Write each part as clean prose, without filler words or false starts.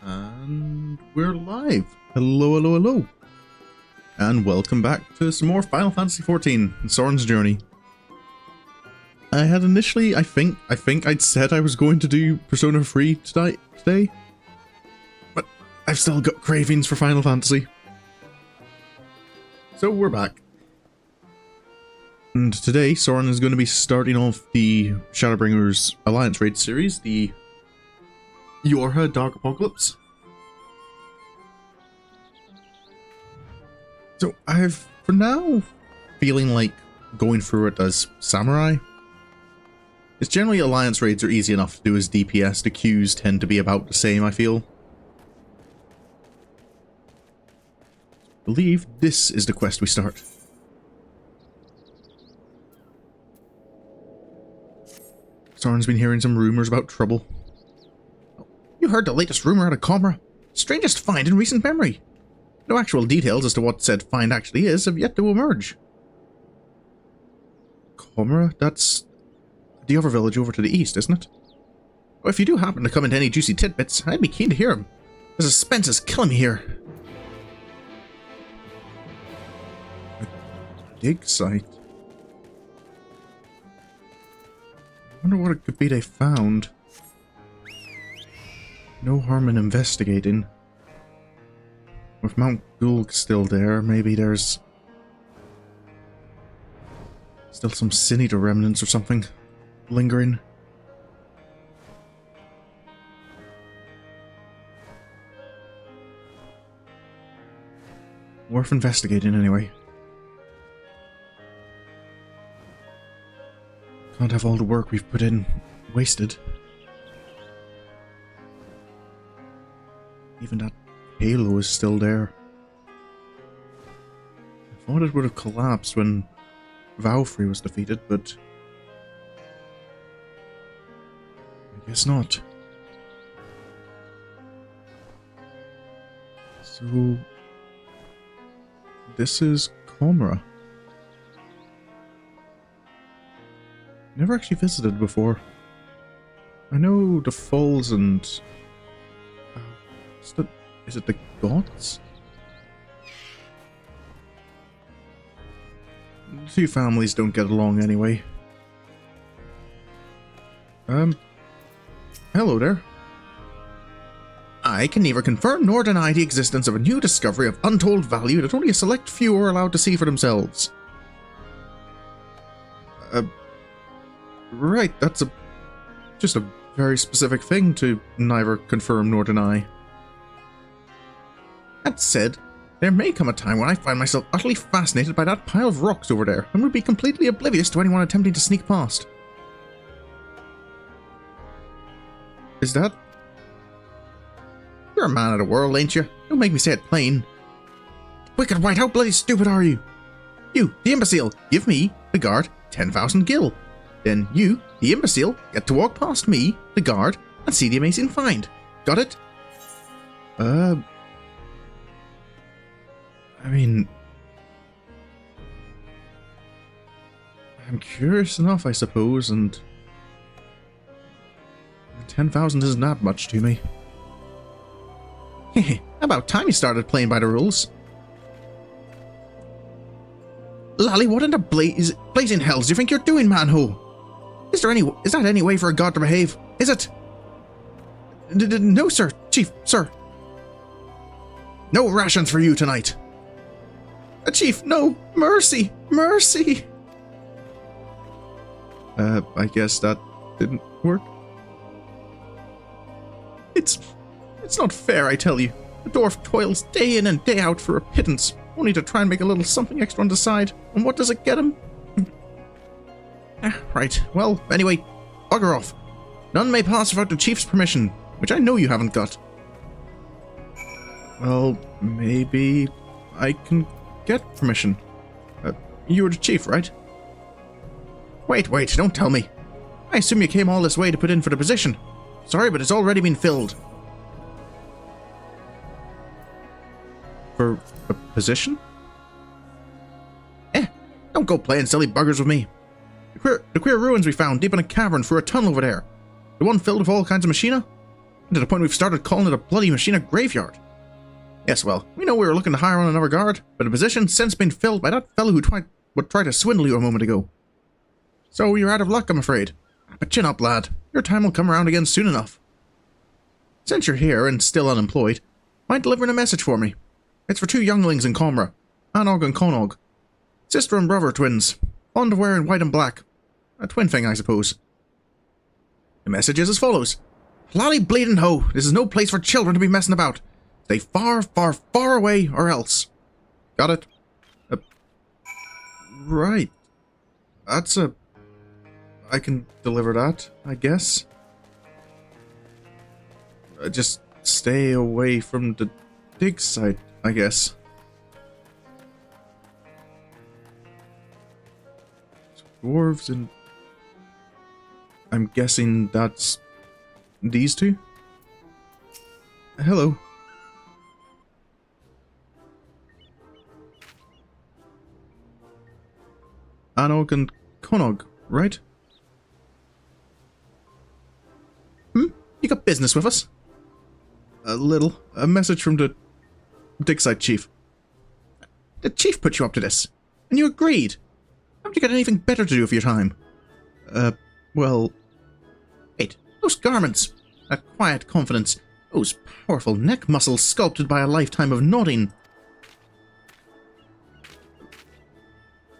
And we're live. Hello, hello, hello. And welcome back to some more Final Fantasy XIV and Sorin's Journey. I had initially, I think I'd said I was going to do Persona 3 today. But I've still got cravings for Final Fantasy. So we're back. And today, Sorin is going to be starting off the Shadowbringers Alliance Raid series, the YoRHa Dark Apocalypse. So I've, for now, feeling like going through it as Samurai. It's generally Alliance raids are easy enough to do as DPS, the queues tend to be about the same, I feel. I believe this is the quest we start. Sorin's been hearing some rumors about trouble. You heard the latest rumor out of Kholusia? Strangest find in recent memory. No actual details as to what said find actually is have yet to emerge. Kholusia? That's the other village over to the east, isn't it? Well, if you do happen to come into any juicy tidbits, I'd be keen to hear them. The suspense is killing me here. A dig site. I wonder what it could be they found. No harm in investigating. With Mount Gulg still there, maybe there's still some Sin Eater remnants or something lingering. Worth investigating anyway. Can't have all the work we've put in wasted. Even that halo is still there. I thought it would have collapsed when Valkyrie was defeated, but I guess not. So this is Kholusia. Never actually visited before. I know the falls and Is it the gods? The two families don't get along anyway. Hello there. I can neither confirm nor deny the existence of a new discovery of untold value that only a select few are allowed to see for themselves. Right, that's just a very specific thing to neither confirm nor deny. That said, there may come a time when I find myself utterly fascinated by that pile of rocks over there and would be completely oblivious to anyone attempting to sneak past. Is that... You're a man of the world, ain't you? Don't make me say it plain. Wicked White, how bloody stupid are you? You, the imbecile, give me, the guard, 10,000 gil. Then you, the imbecile, get to walk past me, the guard, and see the amazing find. Got it? I mean... I'm curious enough, I suppose, and... 10,000 isn't that much to me. Hehe, about time you started playing by the rules. Lally, what in the blazing hells do you think you're doing, man-ho? Is that any way for a god to behave? Is it? No, sir. Chief, sir. No rations for you tonight. Chief, no. Mercy. Mercy. I guess that didn't work. It's not fair, I tell you. The dwarf toils day in and day out for a pittance, only to try and make a little something extra on the side. And what does it get him? Right. Well, anyway, bugger off. None may pass without the chief's permission, which I know you haven't got. Well, maybe I can get permission. You were the chief, right? Wait, don't tell me. I assume you came all this way to put in for the position. Sorry, but it's already been filled. For a position? Don't go playing silly buggers with me. The queer ruins we found deep in a cavern through a tunnel over there. The one filled with all kinds of machina? And to the point we've started calling it a bloody machina graveyard. Yes, well, we know we were looking to hire on another guard, but the position's since been filled by that fellow who would try to swindle you a moment ago. So you're out of luck, I'm afraid. But chin up, lad. Your time will come around again soon enough. Since you're here and still unemployed, mind delivering a message for me? It's for two younglings in Comra, Anog and Konog. Sister and brother twins, fond of wearing white and black. A twin thing, I suppose. The message is as follows. Lally bleeding ho, this is no place for children to be messing about. Stay far, far, far away, or else. Got it? Right. That's a... I can deliver that, I guess. Just stay away from the dig site, I guess. Dwarves and... I'm guessing that's... these two? Hello. Anog and Konog, right? You got business with us? A little. A message from the dig site chief. The chief put you up to this, and you agreed. Haven't you got anything better to do with your time? Well... Wait, those garments, that quiet confidence, those powerful neck muscles sculpted by a lifetime of nodding.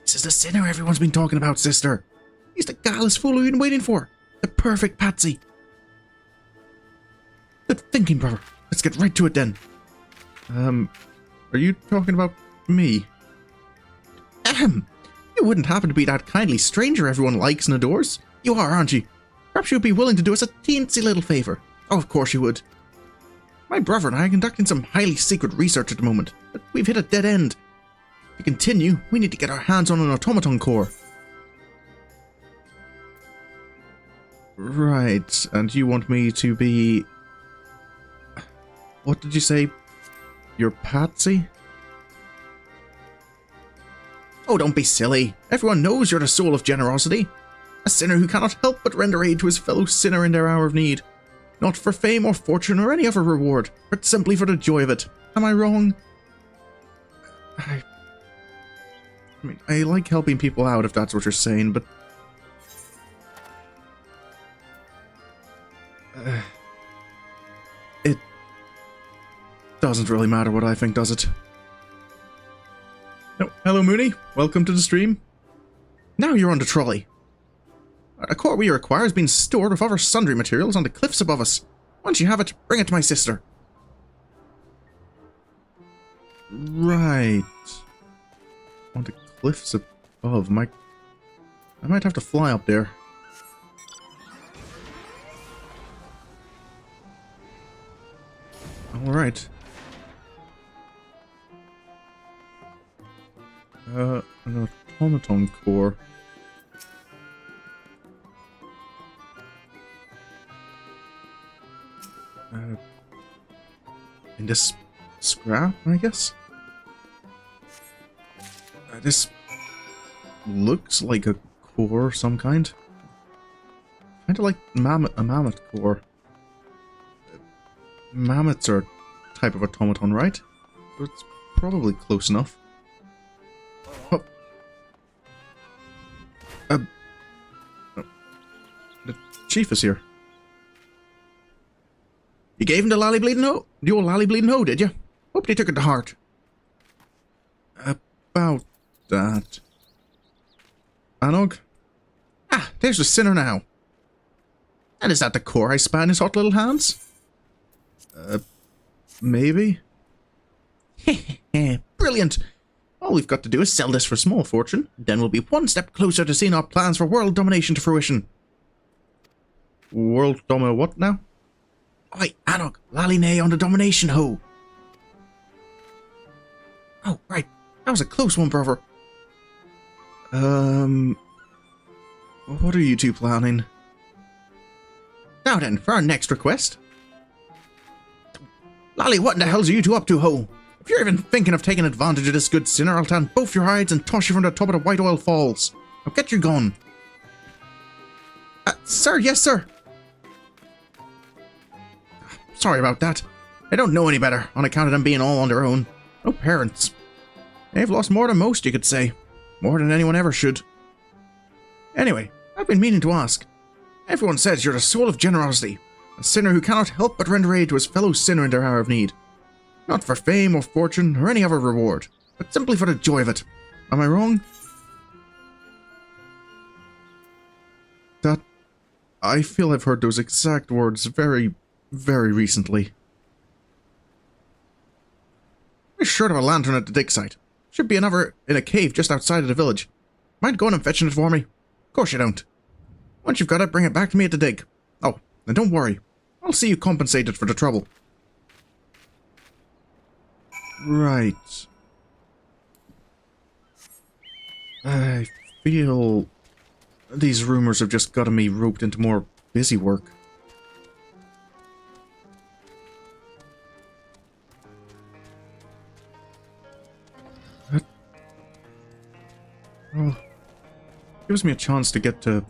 This is the sinner everyone's been talking about, sister. He's the guileless fool we've been waiting for. The perfect patsy. Good thinking, brother. Let's get right to it then. Are you talking about me? You wouldn't happen to be that kindly stranger everyone likes and adores? You are, aren't you? Perhaps you'd be willing to do us a teensy little favor. Oh, of course you would. My brother and I are conducting some highly secret research at the moment, but we've hit a dead end. To continue, we need to get our hands on an automaton core. Right, and you want me to be... What did you say? Your patsy? Oh, don't be silly. Everyone knows you're the soul of generosity. A sinner who cannot help but render aid to his fellow sinner in their hour of need. Not for fame or fortune or any other reward, but simply for the joy of it. Am I wrong? I mean, I like helping people out if that's what you're saying, but... it doesn't really matter what I think, does it? Oh, hello Mooney, welcome to the stream. Now you're on the trolley. A core we require has been stored with other sundry materials on the cliffs above us. Once you have it, bring it to my sister. Right. On the cliffs above. I might have to fly up there. Alright. An automaton core. In this scrap, I guess? This looks like a core of some kind. Kinda like a mammoth core. Mammoths are a type of automaton, right? So it's probably close enough. Oh. The chief is here. You gave him the lally bleeding hoe? The old lally bleeding hoe, did you? Hope they took it to heart. About that. Anog? Ah, there's the sinner now. And is that the core I spy in his hot little hands? Maybe? Brilliant! All we've got to do is sell this for a small fortune, then we'll be one step closer to seeing our plans for world domination to fruition. World domination what now? Oi, Anog, Lalinay on the domination hoe. Oh, right. That was a close one, brother. What are you two planning? Now then, for our next request. Lally, what in the hell's are you two up to, ho? If you're even thinking of taking advantage of this good sinner, I'll tan both your hides and toss you from the top of the White Oil Falls. Now get your gun. Sir, yes, sir. Sorry about that. I don't know any better, on account of them being all on their own. No parents. They've lost more than most, you could say. More than anyone ever should. Anyway, I've been meaning to ask. Everyone says you're the soul of generosity. A sinner who cannot help but render aid to his fellow sinner in their hour of need. Not for fame or fortune or any other reward, but simply for the joy of it. Am I wrong? That... I feel I've heard those exact words very, very recently. We're short of a lantern at the dig site. Should be another in a cave just outside of the village. Mind going and fetching it for me? Of course you don't. Once you've got it, bring it back to me at the dig. Oh, and don't worry. I'll see you compensated for the trouble. Right. I feel these rumors have just gotten me roped into more busy work. Well, gives me a chance to get to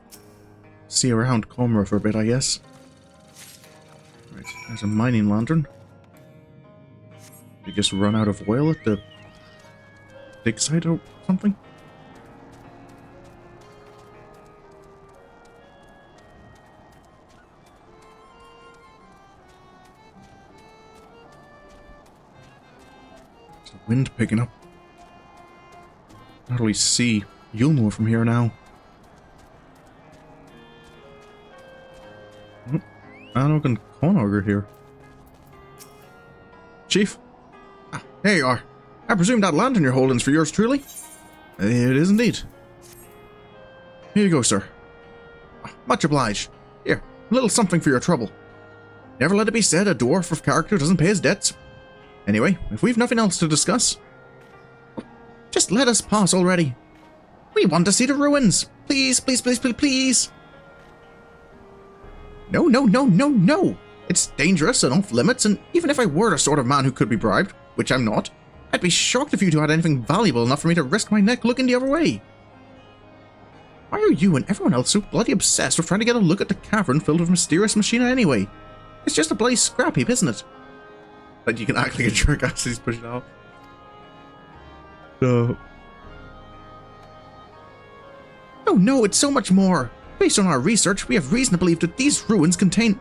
see around Comra for a bit, I guess. Right, there's a mining lantern. You just run out of oil at the dig site or something? There's the wind picking up. Not really see Yulmore from here now. Anog and Conog here. Chief? Ah, there you are. I presume that lantern you're holding's for yours truly? It is indeed. Here you go, sir. Much obliged. Here, a little something for your trouble. Never let it be said a dwarf of character doesn't pay his debts. Anyway, if we've nothing else to discuss, just let us pass already. We want to see the ruins. Please, please, please, please, please. No, no, no, no, no. It's dangerous and off limits, and even if I were the sort of man who could be bribed, which I'm not, I'd be shocked if you two had anything valuable enough for me to risk my neck looking the other way. Why are you and everyone else so bloody obsessed with trying to get a look at the cavern filled with mysterious machina anyway? It's just a bloody scrap heap, isn't it? Like you can act like a jerk as he's pushing off. No. Oh no, it's so much more. Based on our research, we have reason to believe that these ruins contain...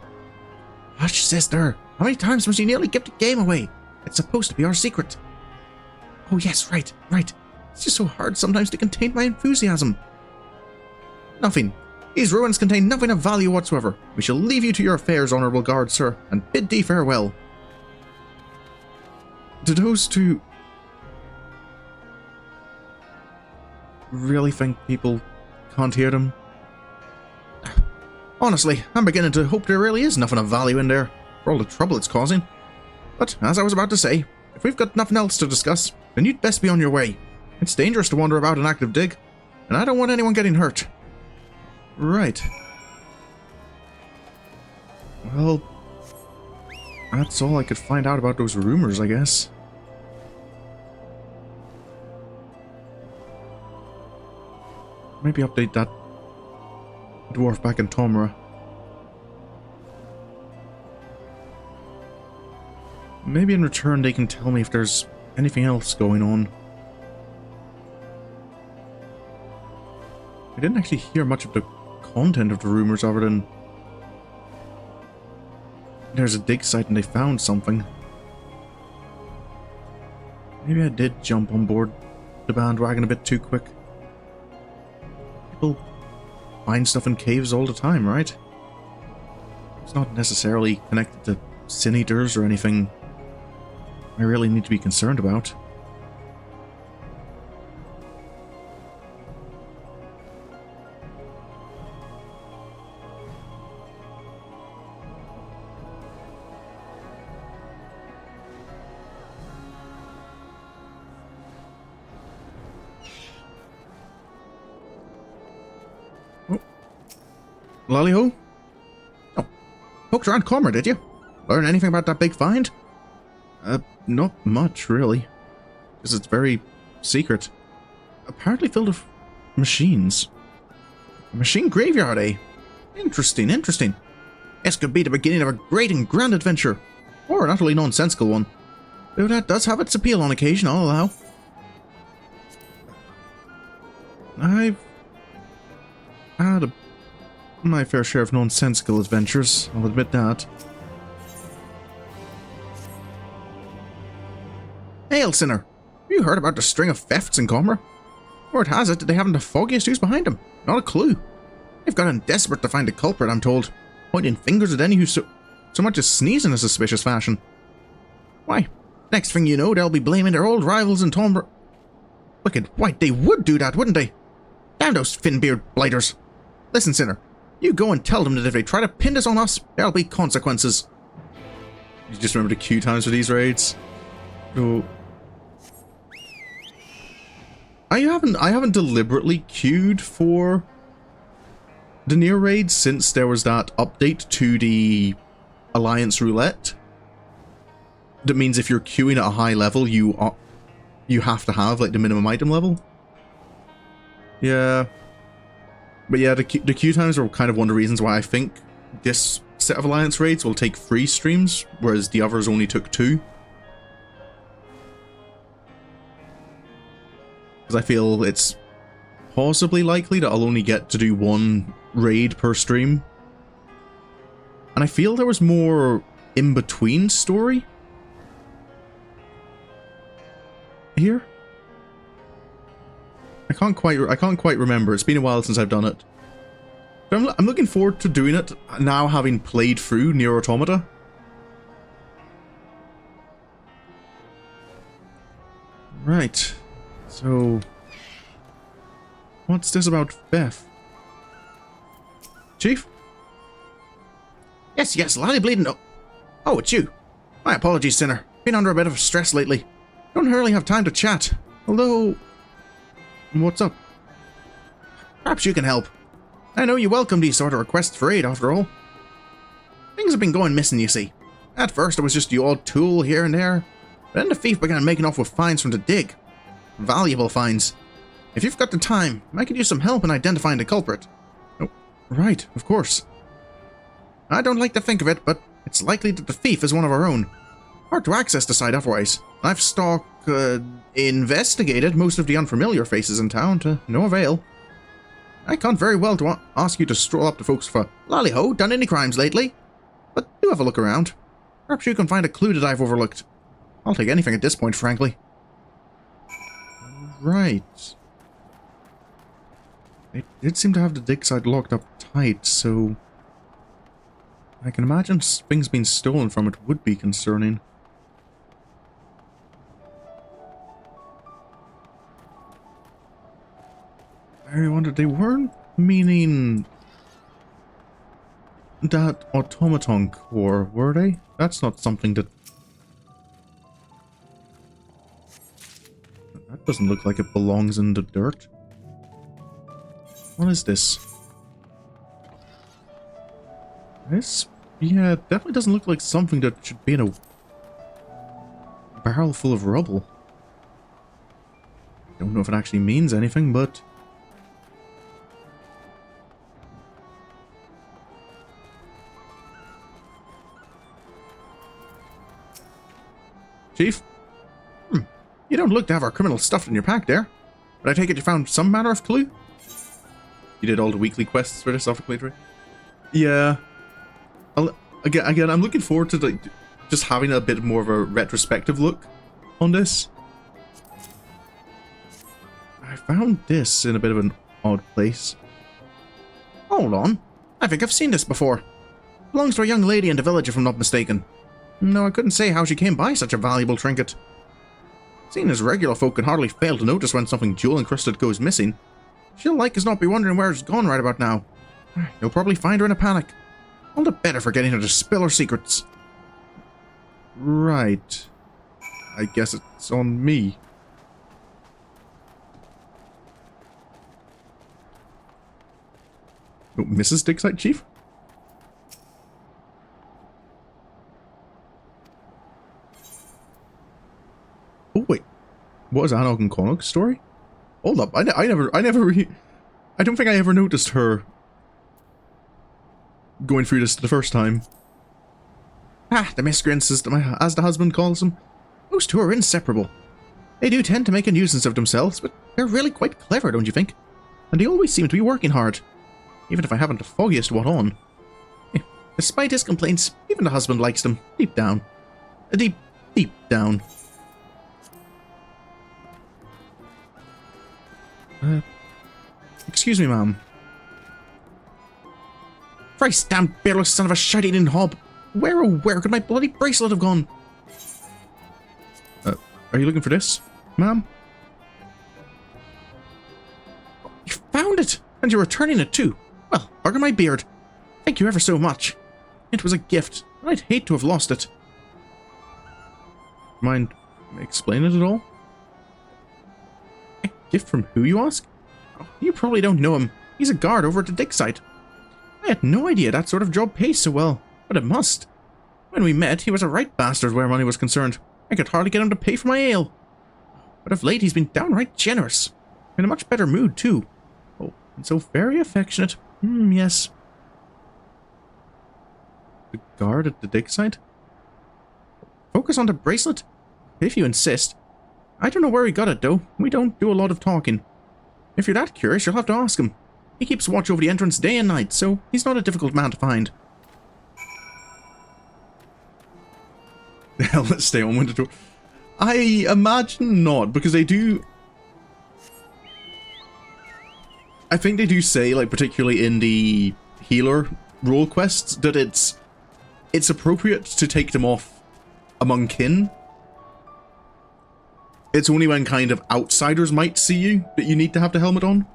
Hush, sister. How many times must you nearly give the game away? It's supposed to be our secret. Oh yes, right. It's just so hard sometimes to contain my enthusiasm. Nothing. These ruins contain nothing of value whatsoever. We shall leave you to your affairs, honourable guard, sir, and bid thee farewell. Do those two... really think people can't hear them? Honestly, I'm beginning to hope there really is nothing of value in there, for all the trouble it's causing. But, as I was about to say, if we've got nothing else to discuss, then you'd best be on your way. It's dangerous to wander about an active dig, and I don't want anyone getting hurt. Right. Well, that's all I could find out about those rumors, I guess. Maybe update that dwarf back in Tomra. Maybe in return they can tell me if there's anything else going on. I didn't actually hear much of the content of the rumors other than there's a dig site and they found something. Maybe I did jump on board the bandwagon a bit too quick. People find stuff in caves all the time, right? It's not necessarily connected to sin eaters or anything I really need to be concerned about. Lolly-ho? Oh, poked around Cormer, did you? Learn anything about that big find? Not much, really. Because it's very secret. Apparently filled with machines. A machine graveyard, eh? Interesting. This could be the beginning of a great and grand adventure. Or an utterly nonsensical one. Though that does have its appeal on occasion, I'll allow. I've had my fair share of nonsensical adventures, I'll admit that. Hail, sinner! Have you heard about the string of thefts in Comer? Word has it that they haven't the foggiest who's behind them. Not a clue. They've gotten desperate to find a culprit, I'm told, pointing fingers at any who so much as sneeze in a suspicious fashion. Why, next thing you know, they'll be blaming their old rivals in Tomber. Wicked white, they would do that, wouldn't they? Damn those Finbeard blighters. Listen, sinner. You go and tell them that if they try to pin this on us, there'll be consequences. You just remember the queue times for these raids? Oh. I haven't deliberately queued for the near raids since there was that update to the Alliance Roulette. That means if you're queuing at a high level, you have to have like the minimum item level. Yeah. But yeah, the queue times are kind of one of the reasons why I think this set of Alliance raids will take 3 streams, whereas the others only took 2. Because I feel it's possibly likely that I'll only get to do 1 raid per stream. And I feel there was more in-between story here. I can't quite remember. It's been a while since I've done it. But I'm looking forward to doing it now, having played through Nier Automata. Right. So, what's this about Beth? Chief? Yes, laddie bleeding. Oh, it's you. My apologies, sinner. Been under a bit of stress lately. Don't really have time to chat. Although, what's up? Perhaps you can help. I know you welcome these sort of requests for aid, after all. Things have been going missing, you see. At first, it was just the odd tool here and there. But then the thief began making off with finds from the dig. Valuable finds. If you've got the time, I could use some help in identifying the culprit. Oh, right, of course. I don't like to think of it, but It's likely that the thief is one of our own. Hard to access the site otherwise. I've investigated most of the unfamiliar faces in town to no avail. I can't very well ask you to stroll up to folks for lally-ho, done any crimes lately? But do have a look around. Perhaps you can find a clue that I've overlooked. I'll take anything at this point, frankly. Right. It did seem to have the dig site locked up tight, so I can imagine things being stolen from it would be concerning. I wondered, they weren't meaning that automaton core, were they? That's not something that... That doesn't look like it belongs in the dirt. What is this? This, yeah, it definitely doesn't look like something that should be in a barrel full of rubble. Don't know if it actually means anything, but... Chief? You don't look to have our criminals stuffed in your pack there. But I take it you found some manner of clue? You did all the weekly quests for this off playthrough? Yeah. Again, I'm looking forward to like just having a bit more of a retrospective look on this. I found this in a bit of an odd place. Hold on. I think I've seen this before. Belongs to a young lady in the village, if I'm not mistaken. No, I couldn't say how she came by such a valuable trinket. Seeing as regular folk can hardly fail to notice when something jewel-encrusted goes missing, she'll like as not be wondering where it's gone right about now. You'll probably find her in a panic. All the better for getting her to spill her secrets. Right. I guess it's on me. Oh, Mrs. Digsite, Chief? Oh wait, what is Anog and Connacht's story? Hold up, I don't think I ever noticed her going through this the first time. Ah, the miscreants, as the husband calls them. Those two are inseparable. They do tend to make a nuisance of themselves, but they're really quite clever, don't you think? And they always seem to be working hard, even if I haven't the foggiest what on. Despite his complaints, even the husband likes them, deep down. Deep down. Excuse me, ma'am. Christ damn bearless son of a shite-eating hob! Where oh where could my bloody bracelet have gone? Are you looking for this, ma'am? You found it! And you're returning it too! Well, bugger my beard. Thank you ever so much. It was a gift, and I'd hate to have lost it. Mind explaining it all? A gift from who, you ask? Oh, you probably don't know him. He's a guard over at the dig site. I had no idea that sort of job pays so well, but it must. When we met, he was a right bastard where money was concerned. I could hardly get him to pay for my ale. But of late, he's been downright generous. In a much better mood, too. Oh, and so very affectionate. Yes. The guard at the dig site? Focus on the bracelet? If you insist. I don't know where he got it, though. We don't do a lot of talking. If you're that curious, you'll have to ask him. He keeps watch over the entrance day and night, so he's not a difficult man to find. The hell, let's stay on winter tour. I imagine not, because they do... I think they do say, like, particularly in the healer role quests, that it's appropriate to take them off among kin. It's only when kind of outsiders might see you that you need to have the helmet on.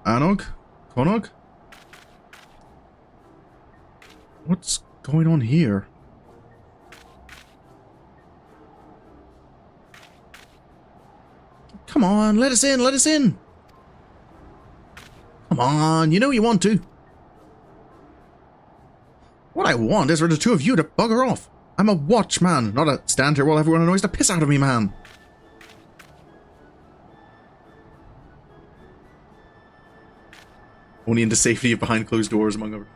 Anog? Connacht? What's going on here? Come on, let us in, let us in! Come on, you know you want to. What I want is for the two of you to bugger off. I'm a watchman, not a stand here while everyone annoys the piss out of me, man. Only into safety behind closed doors, among others.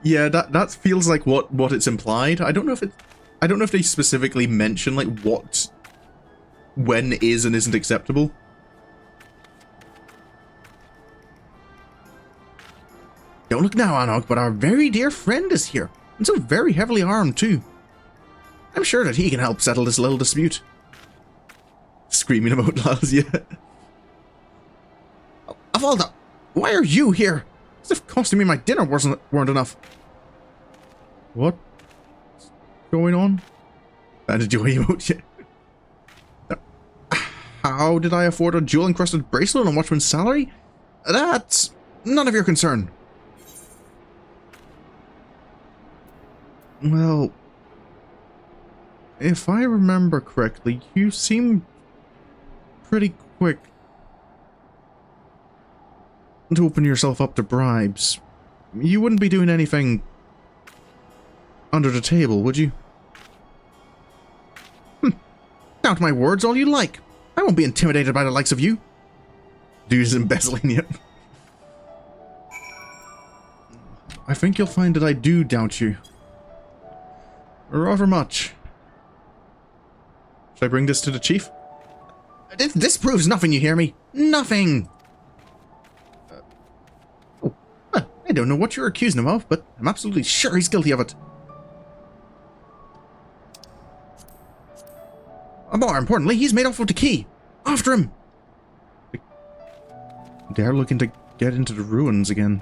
Yeah, that feels like what it's implied. I don't know if they specifically mention like when is and isn't acceptable. Don't look now, Anog, but our very dear friend is here, and so very heavily armed too. I'm sure that he can help settle this little dispute. Screaming about lads, yeah. Avalda, why are you here? As if costing me my dinner weren't enough. What's going on? Did you emote yet? How did I afford a jewel-encrusted bracelet on a watchman's salary? That's none of your concern. Well, if I remember correctly, you seem pretty quick to open yourself up to bribes. You wouldn't be doing anything under the table, would you? Doubt my words all you like. I won't be intimidated by the likes of you. Dude's embezzling yet. I think you'll find that I do doubt you. Rather much. Should I bring this to the chief? This proves nothing, you hear me? Nothing! I don't know what you're accusing him of, but I'm absolutely sure he's guilty of it. More importantly, he's made off with the key. After him! They're looking to get into the ruins again.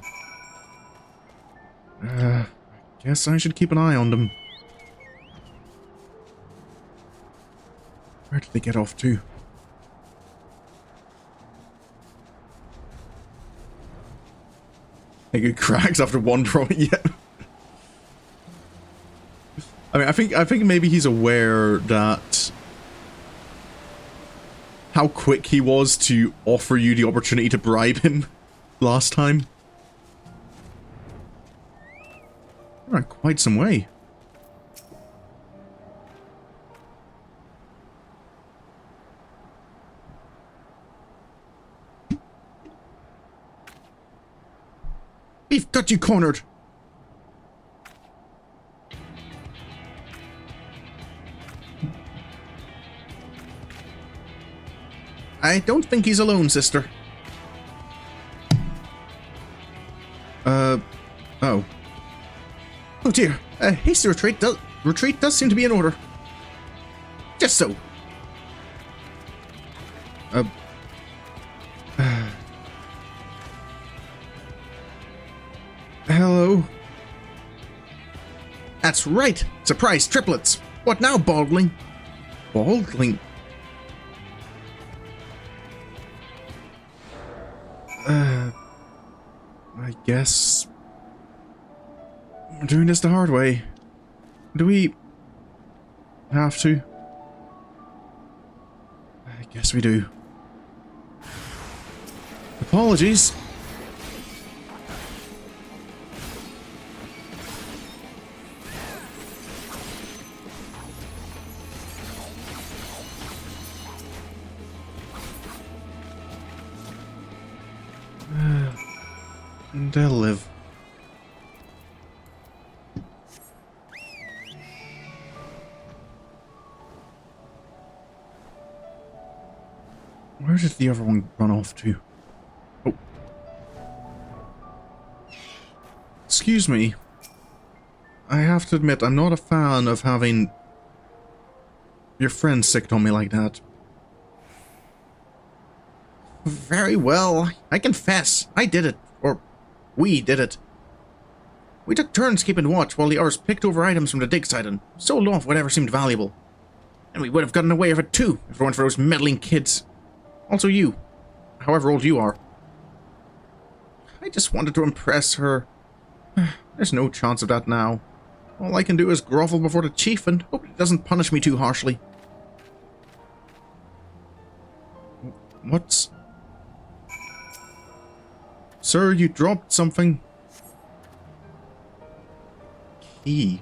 I guess I should keep an eye on them. Where did they get off to? I think it cracks after one throw. Yeah. I mean, I think maybe he's aware that how quick he was to offer you the opportunity to bribe him last time. We're on quite some way. We've got you cornered. I don't think he's alone, sister. Oh. Oh dear. A hasty retreat does seem to be in order. Just so. Hello? That's right! Surprise triplets! What now, baldling? Baldling? I guess we're doing this the hard way. Do we have to? I guess we do. Apologies. They'll live. Where did the other one run off to? Oh. Excuse me. I have to admit, I'm not a fan of having your friend sicked on me like that. Very well. I confess. I did it. Or we did it. We took turns keeping watch while the others picked over items from the dig site and sold off whatever seemed valuable. And we would have gotten away with it too, if it weren't for those meddling kids. Also you, however old you are. I just wanted to impress her. There's no chance of that now. All I can do is grovel before the chief and hope he doesn't punish me too harshly. What's... Sir, you dropped something. Key.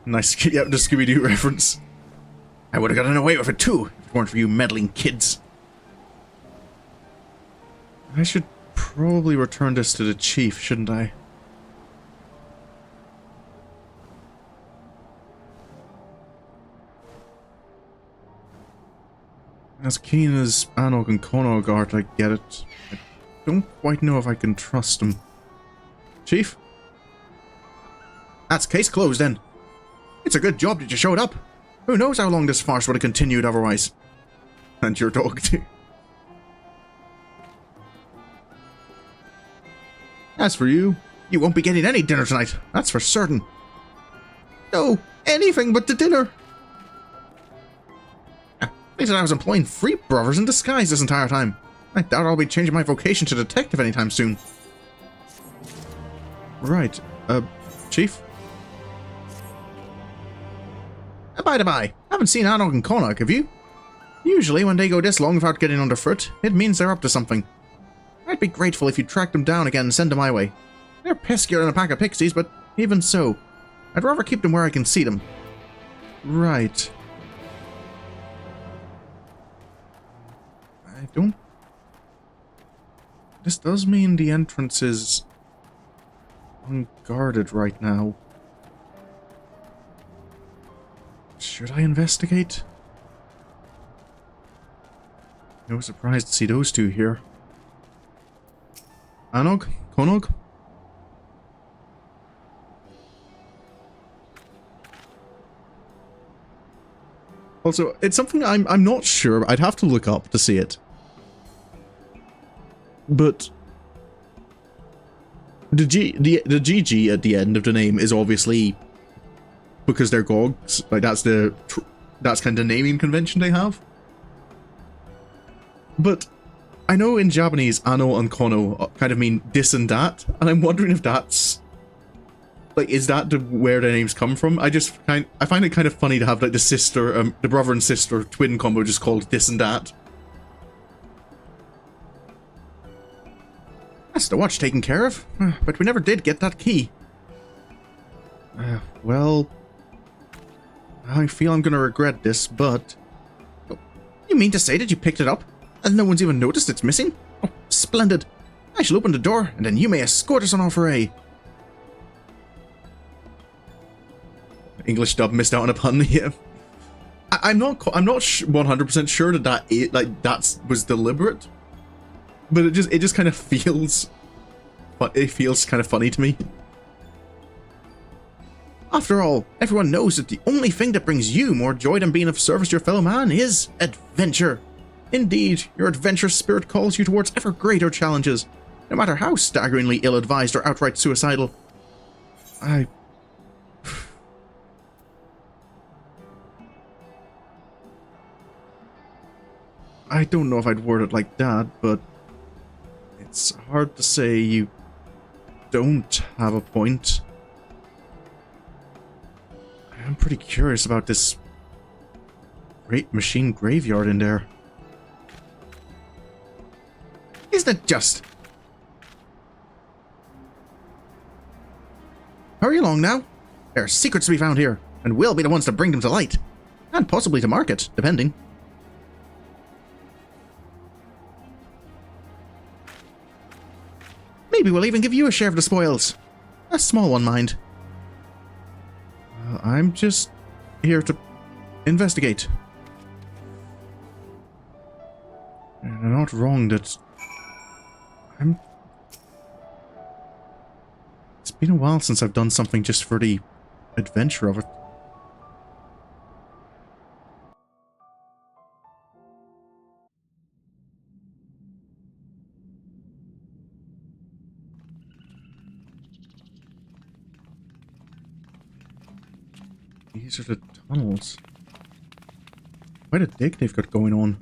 Nice, yeah, the Scooby-Doo reference. I would have gotten away with it too, if it weren't for you meddling kids. I should probably return this to the chief, shouldn't I? As keen as Anog and Konog are to get it, I don't quite know if I can trust them. Chief? That's case closed then. It's a good job that you showed up. Who knows how long this farce would have continued otherwise. And your dog too. As for you, you won't be getting any dinner tonight, that's for certain. No, anything but the dinner. They said I was employing free brothers in disguise this entire time. I doubt I'll be changing my vocation to detective anytime soon. Right, Chief? By the by, haven't seen Anog and Konak, have you? Usually when they go this long without getting underfoot, it means they're up to something. I'd be grateful if you'd track them down again and send them my way. They're peskier than a pack of pixies, but even so, I'd rather keep them where I can see them. Right. I don't... This does mean the entrance is unguarded right now. Should I investigate? No surprise to see those two here. Anog? Konog? Also, it's something I'm not sure. I'd have to look up to see it. But the GG at the end of the name is obviously because they're gogs. Like that's kind of the naming convention they have. But I know in Japanese, ano and kono kind of mean this and that, and I'm wondering if that's like, is that where the names come from? I find it kind of funny to have like the brother and sister twin combo just called this and that. That's the watch taken care of, but we never did get that key. Well, I feel I'm gonna regret this, but... You mean to say that you picked it up, and no one's even noticed it's missing? Oh, splendid. I shall open the door, and then you may escort us on our foray. English dub missed out on a pun here. I'm not 100% sure that was deliberate. But it just kind of feels... It feels kind of funny to me. After all, everyone knows that the only thing that brings you more joy than being of service to your fellow man is adventure. Indeed, your adventurous spirit calls you towards ever greater challenges, no matter how staggeringly ill-advised or outright suicidal. I don't know if I'd word it like that, but... It's hard to say you don't have a point. I'm pretty curious about this great machine graveyard in there. Isn't it just? Hurry along now. There are secrets to be found here, and we'll be the ones to bring them to light. And possibly to market, depending. Maybe we'll even give you a share of the spoils. A small one, mind. I'm just here to investigate. And I'm not wrong that It's been a while since I've done something just for the adventure of it. These are the tunnels. Quite a dig they've got going on.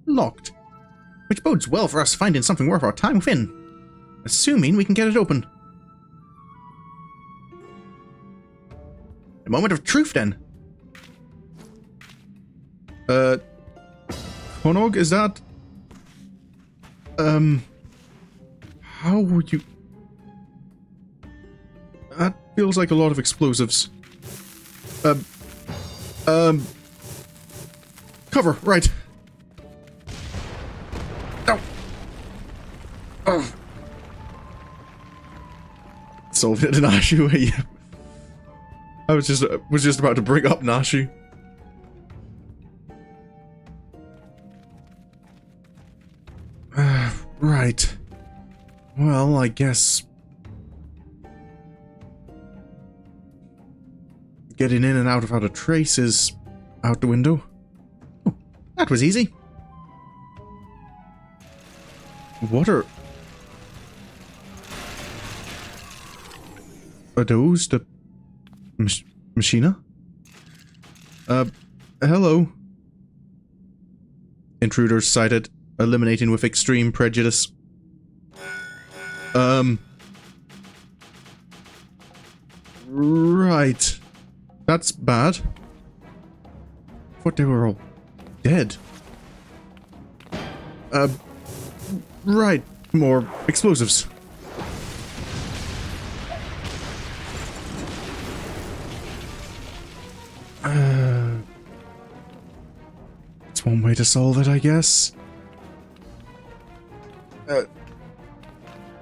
Locked. Which bodes well for us finding something worth our time within. Assuming we can get it open. A moment of truth then. Konog, is that... How would you... Feels like a lot of explosives. Cover, right. No. Oh. Solved it in Nashu. I was just about to bring up Nashu. Right. Well, I guess getting in and out without a trace is out the window. Oh, that was easy. What are those? The machina? Hello. Intruders sighted. Eliminating with extreme prejudice. Right. That's bad. Thought they were all dead. Right. More explosives. It's one way to solve it, I guess.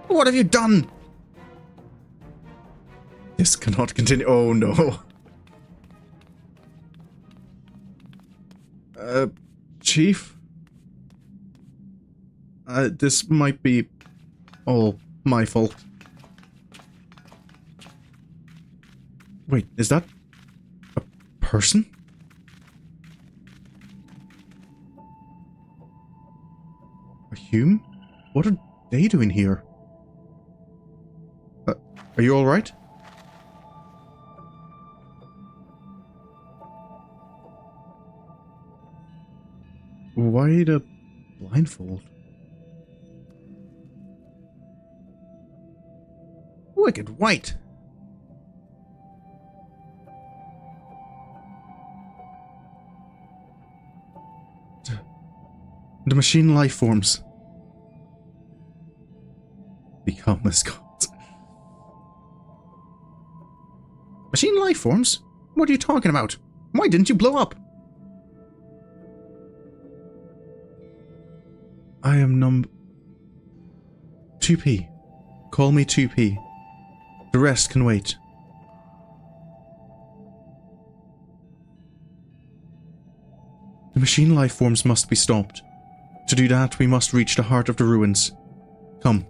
What have you done? This cannot continue. Oh no. Chief? This might be all my fault. Wait, is that a person? A human? What are they doing here? Are you alright? Why the blindfold? Wicked white! The machine life forms become as gods. Machine life forms? What are you talking about? Why didn't you blow up? I am 2P. Call me 2P. The rest can wait. The machine life forms must be stopped. To do that, we must reach the heart of the ruins. Come.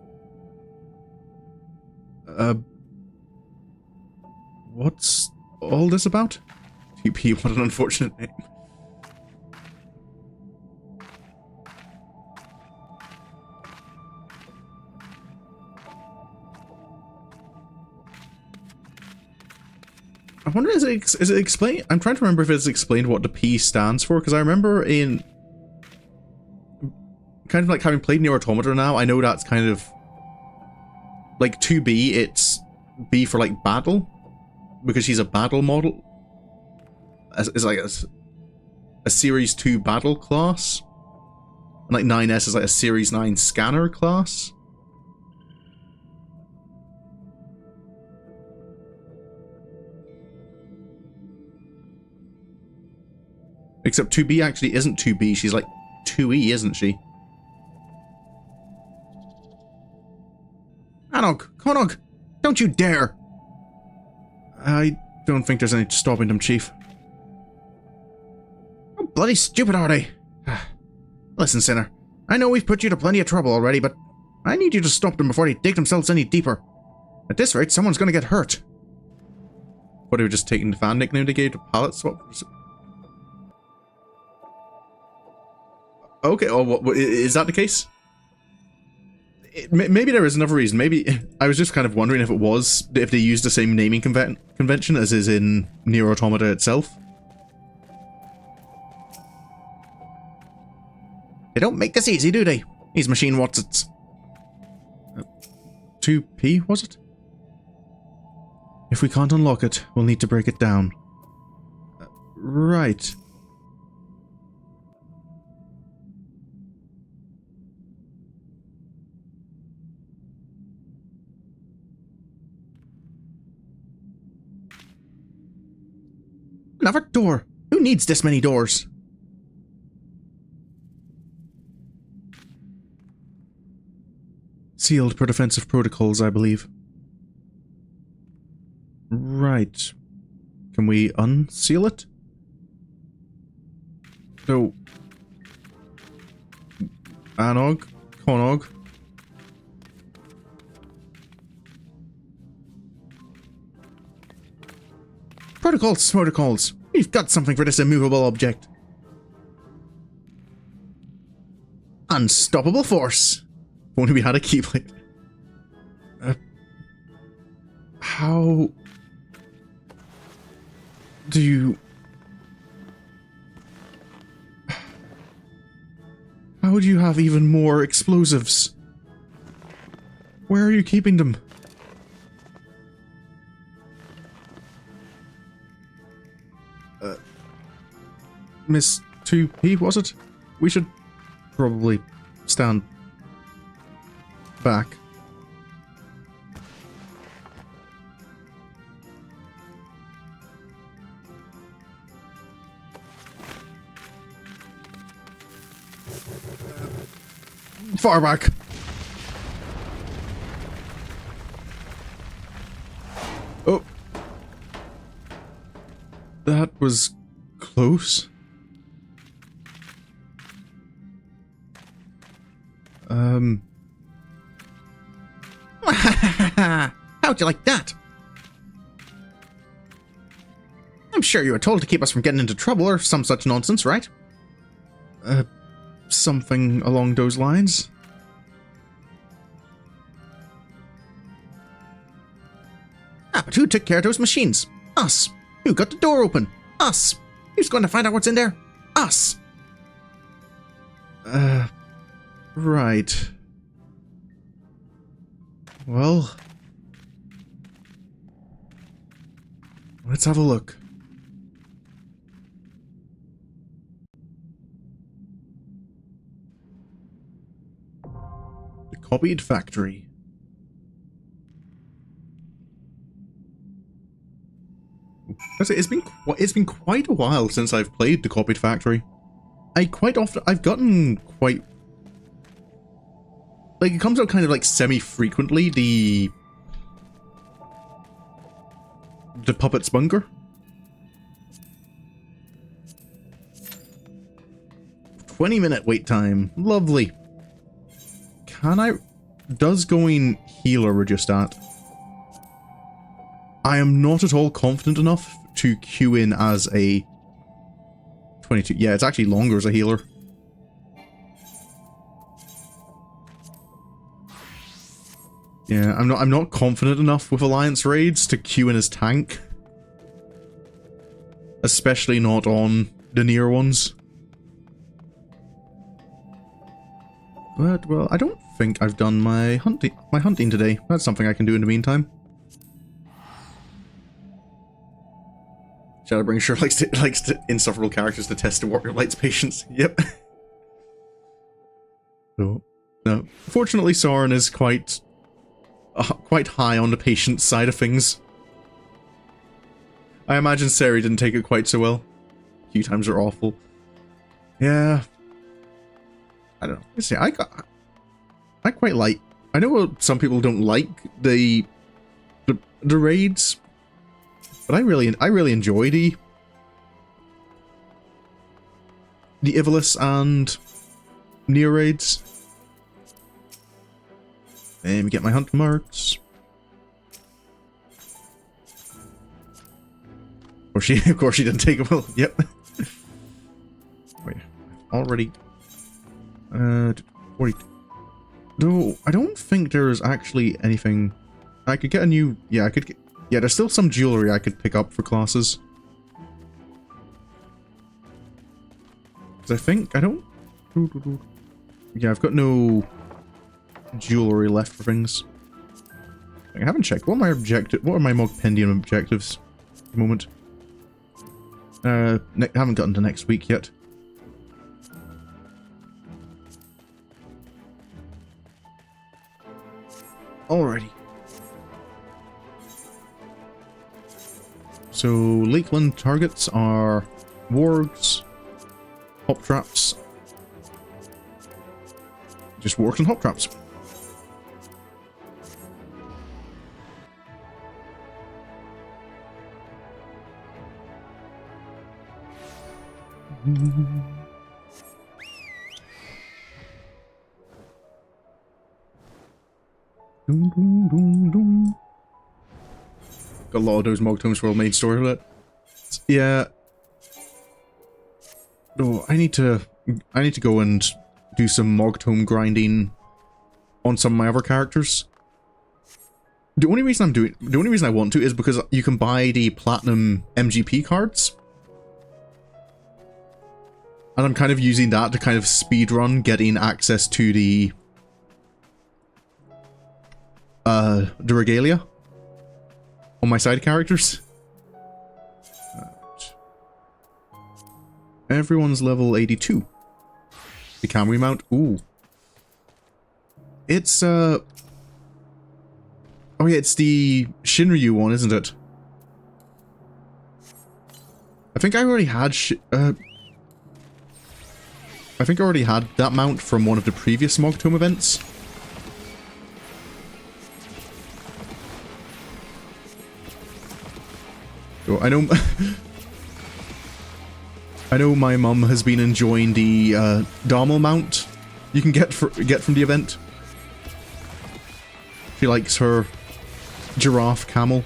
What's all this about? 2P, what an unfortunate name. I wonder, is it explained? I'm trying to remember if it's explained what the P stands for, because I remember in kind of like having played Near Automata now, I know that's kind of like 2B, it's B for like battle, because she's a battle model. It's like a Series 2 battle class. And like 9S is like a Series 9 scanner class. Except 2B actually isn't 2B, she's like 2E, isn't she? Konog! Don't you dare! I don't think there's any stopping them, Chief. How bloody stupid are they? Listen, Sinner. I know we've put you to plenty of trouble already, but I need you to stop them before they dig themselves any deeper. At this rate, someone's gonna get hurt. What, they were just taking the fan nickname they gave to pallet swap? Okay, oh, what, is that the case? Maybe there is another reason. Maybe I was just kind of wondering if they used the same naming convention as is in Nier Automata itself. They don't make this easy, do they? These machine Watsits. 2P, was it? If we can't unlock it, we'll need to break it down. Right. Another door. Who needs this many doors? Sealed per defensive protocols, I believe. Right. Can we unseal it? So... Anog? Conog? Protocols! We've got something for this immovable object. Unstoppable force! If only we had a keyblade. How... do you... How do you have even more explosives? Where are you keeping them? Miss 2P, was it? We should probably stand back. Far back. Oh. That was close. How'd you like that? I'm sure you were told to keep us from getting into trouble or some such nonsense, right? Something along those lines. Ah, but who took care of those machines? Us. Who got the door open? Us. Who's going to find out what's in there? Us. Right. Well, let's have a look. The copied factory. It's been quite a while since I've played the copied factory. I've gotten quite, like, it comes out kind of like semi-frequently, the puppet's bunker. 20-minute wait time. Lovely. Does going healer reduce that? I am not at all confident enough to queue in as a 22. Yeah, it's actually longer as a healer. Yeah, I'm not confident enough with Alliance raids to queue in as tank. Especially not on the near ones. But, well, I don't think I've done my hunting today. That's something I can do in the meantime. Shadowbring sure likes to insufferable characters to test the Warrior Light's patience. Yep. So, no. Fortunately, Sorin is quite high on the patience side of things. I imagine Sari didn't take it quite so well. Queue times are awful. Yeah. I don't know. Let's see. I quite like. I know some people don't like the raids. But I really enjoy the Ivalice and near raids. Let me get my hunt marks. Of course she didn't take it well. Yep. Wait, already 40. Though I don't think there's actually anything. I could get a new. Yeah, I could get. Yeah, there's still some jewelry I could pick up for classes. Because I think I don't. Yeah, I've got no jewelry left for things. I haven't checked. What are my Mogpendium objectives at the moment? Haven't gotten to next week yet. Alrighty. So Lakeland targets are wargs, hop traps. Just wargs and hop traps. Got a lot of those Mogtomes for our main story with it. Yeah. No, I need to go and do some Mogtome grinding on some of my other characters. The only reason I want to is because you can buy the platinum MGP cards. And I'm kind of using that to kind of speedrun getting access to the regalia on my side characters. Everyone's level 82. The Camry mount. Ooh. It's oh yeah, it's the Shinryu one, isn't it? I think I already had I think I already had that mount from one of the previous Mogtome events. So I know I know my mum has been enjoying the Dharma mount you can get from the event. She likes her giraffe camel.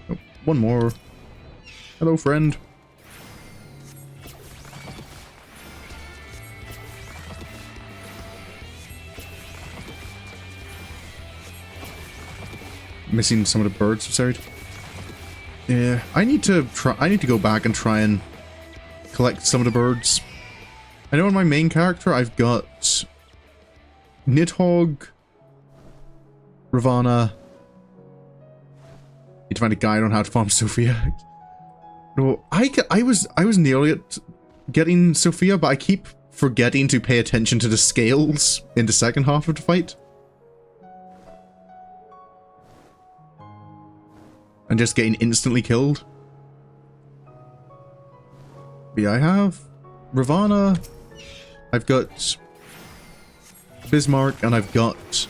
Oh, one more. Hello, friend. Missing some of the birds beside. Yeah, I need to go back and try and collect some of the birds. I know on my main character I've got Nidhogg, Ravana. Need to find a guide on how to farm Sophia. No, I was nearly at getting Sophia, but I keep forgetting to pay attention to the scales in the second half of the fight. And just getting instantly killed. But yeah, I have Ravana, I've got Bismarck, and I've got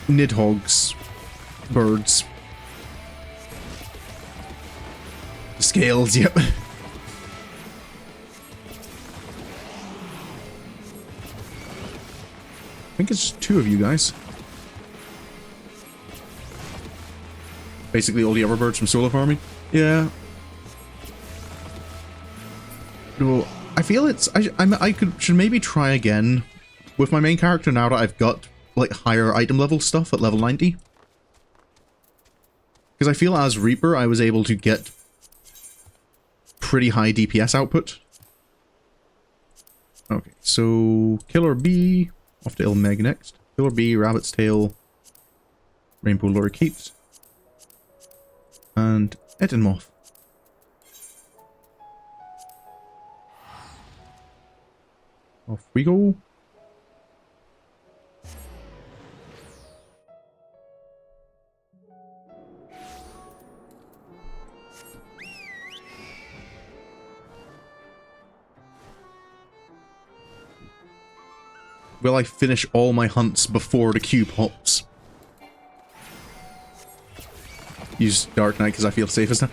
Nidhogg's birds. The scales, yep. I think it's two of you guys. Basically all the other birds from solo farming. Yeah. Well, I feel it's... I should maybe try again with my main character now that I've got, like, higher item level stuff at level 90. Because I feel as Reaper, I was able to get pretty high DPS output. Okay, so... Killer Bee, off to Ilmeg next. Killer Bee, Rabbit's Tail, Rainbow Lorikeet, and Edenmoth. Off we go. Will I finish all my hunts before the queue pops? Use Dark Knight because I feel safest now.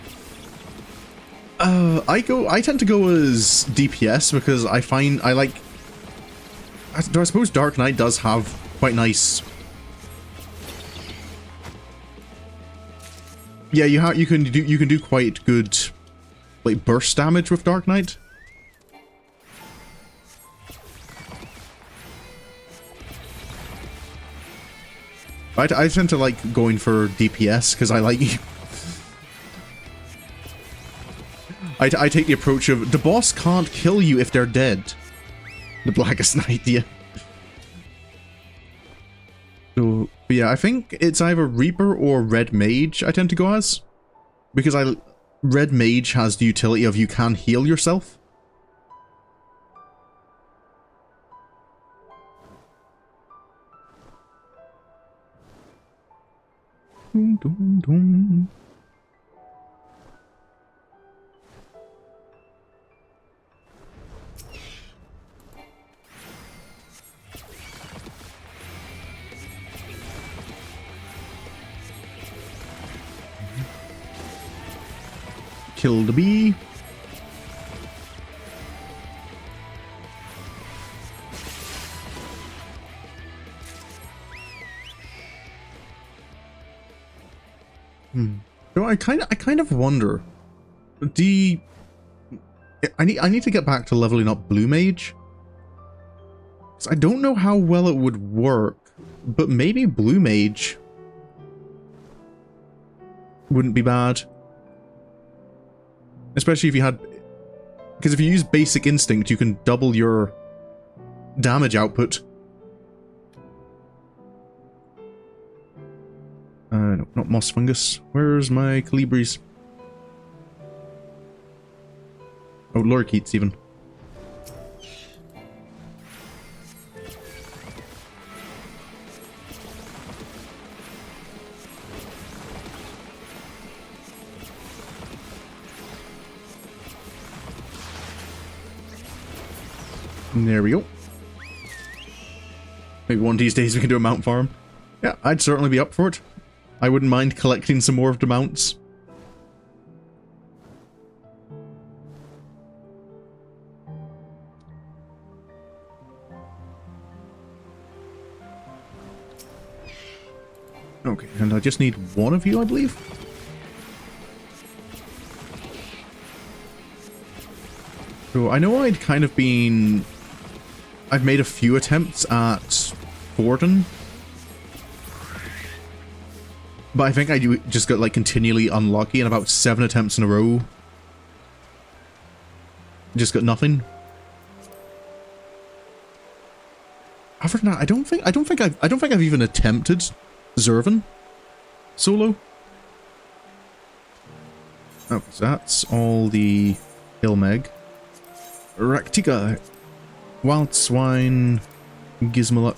I tend to go as DPS because I find I like. I suppose Dark Knight does have quite nice. Yeah, you can do quite good, like, burst damage with Dark Knight. I tend to like going for DPS because I like. I take the approach of the boss can't kill you if they're dead. The Blackest Night, yeah. So, but yeah, I think it's either Reaper or Red Mage I tend to go as. Because Red Mage has the utility of you can heal yourself. Dun, dun, dun. Kill the bee. So I kind of wonder. I need to get back to leveling up Blue Mage. 'Cause I don't know how well it would work, but maybe Blue Mage wouldn't be bad. Especially if you had... Because if you use Basic Instinct, you can double your damage output. No, not Moss Fungus. Where's my Calibris? Oh, Lorikeets even. There we go. Maybe one of these days we can do a mount farm. Yeah, I'd certainly be up for it. I wouldn't mind collecting some more of the mounts. Okay, and I just need one of you, I believe. So I know I'd kind of been... I've made a few attempts at Forden. But I think I just got like continually unlucky, and about 7 attempts in a row just got nothing. Other than that, I don't think I've even attempted Zervan solo. Okay, so that's all the Ilmeg. Raktika, Wild Swine, Gizmaluk,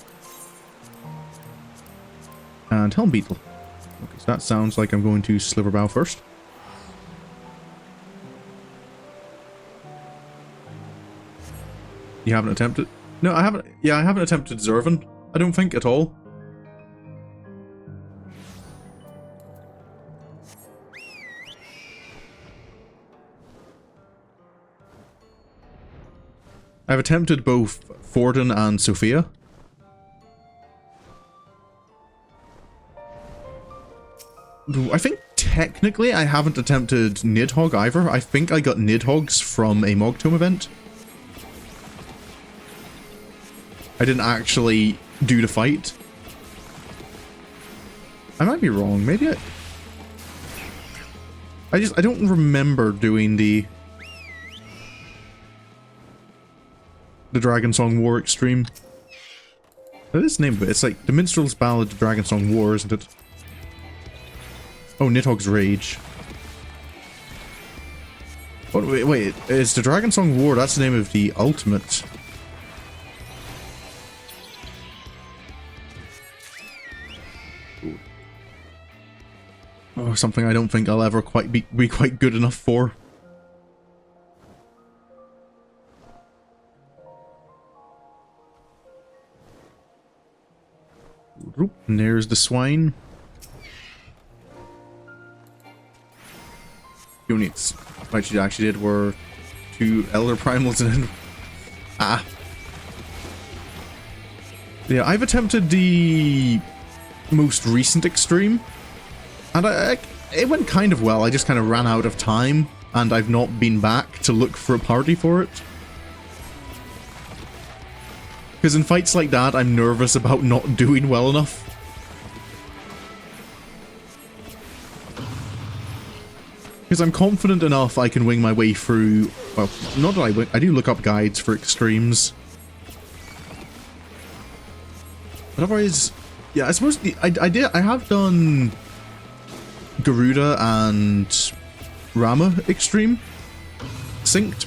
and Helm Beetle. Okay, so that sounds like I'm going to Sliverbow first. You haven't attempted? No, I haven't. Yeah, I haven't attempted Zervan. I don't think at all. I've attempted both Forden and Sophia. I think technically I haven't attempted Nidhogg either. I think I got Nidhoggs from a Mogtome event. I didn't actually do the fight. I might be wrong. Maybe I don't remember doing the Dragon Song War Extreme. That is the name of it. It's like the Minstrel's Ballad, the Dragon Song War, isn't it? Oh, Nidhogg's Rage. Oh, wait, it's the Dragon Song War. That's the name of the ultimate. Oh, something I don't think I'll ever quite be quite good enough for. And there's the swine. Units. What you actually did were 2 Elder Primals and then... Ah. Yeah, I've attempted the most recent extreme. And it went kind of well. I just kind of ran out of time. And I've not been back to look for a party for it. Because in fights like that, I'm nervous about not doing well enough. Because I'm confident enough I can wing my way through... Well, not that I wing... I do look up guides for extremes. But otherwise... Yeah, I suppose... I have done... Garuda and... Rama extreme. Synced.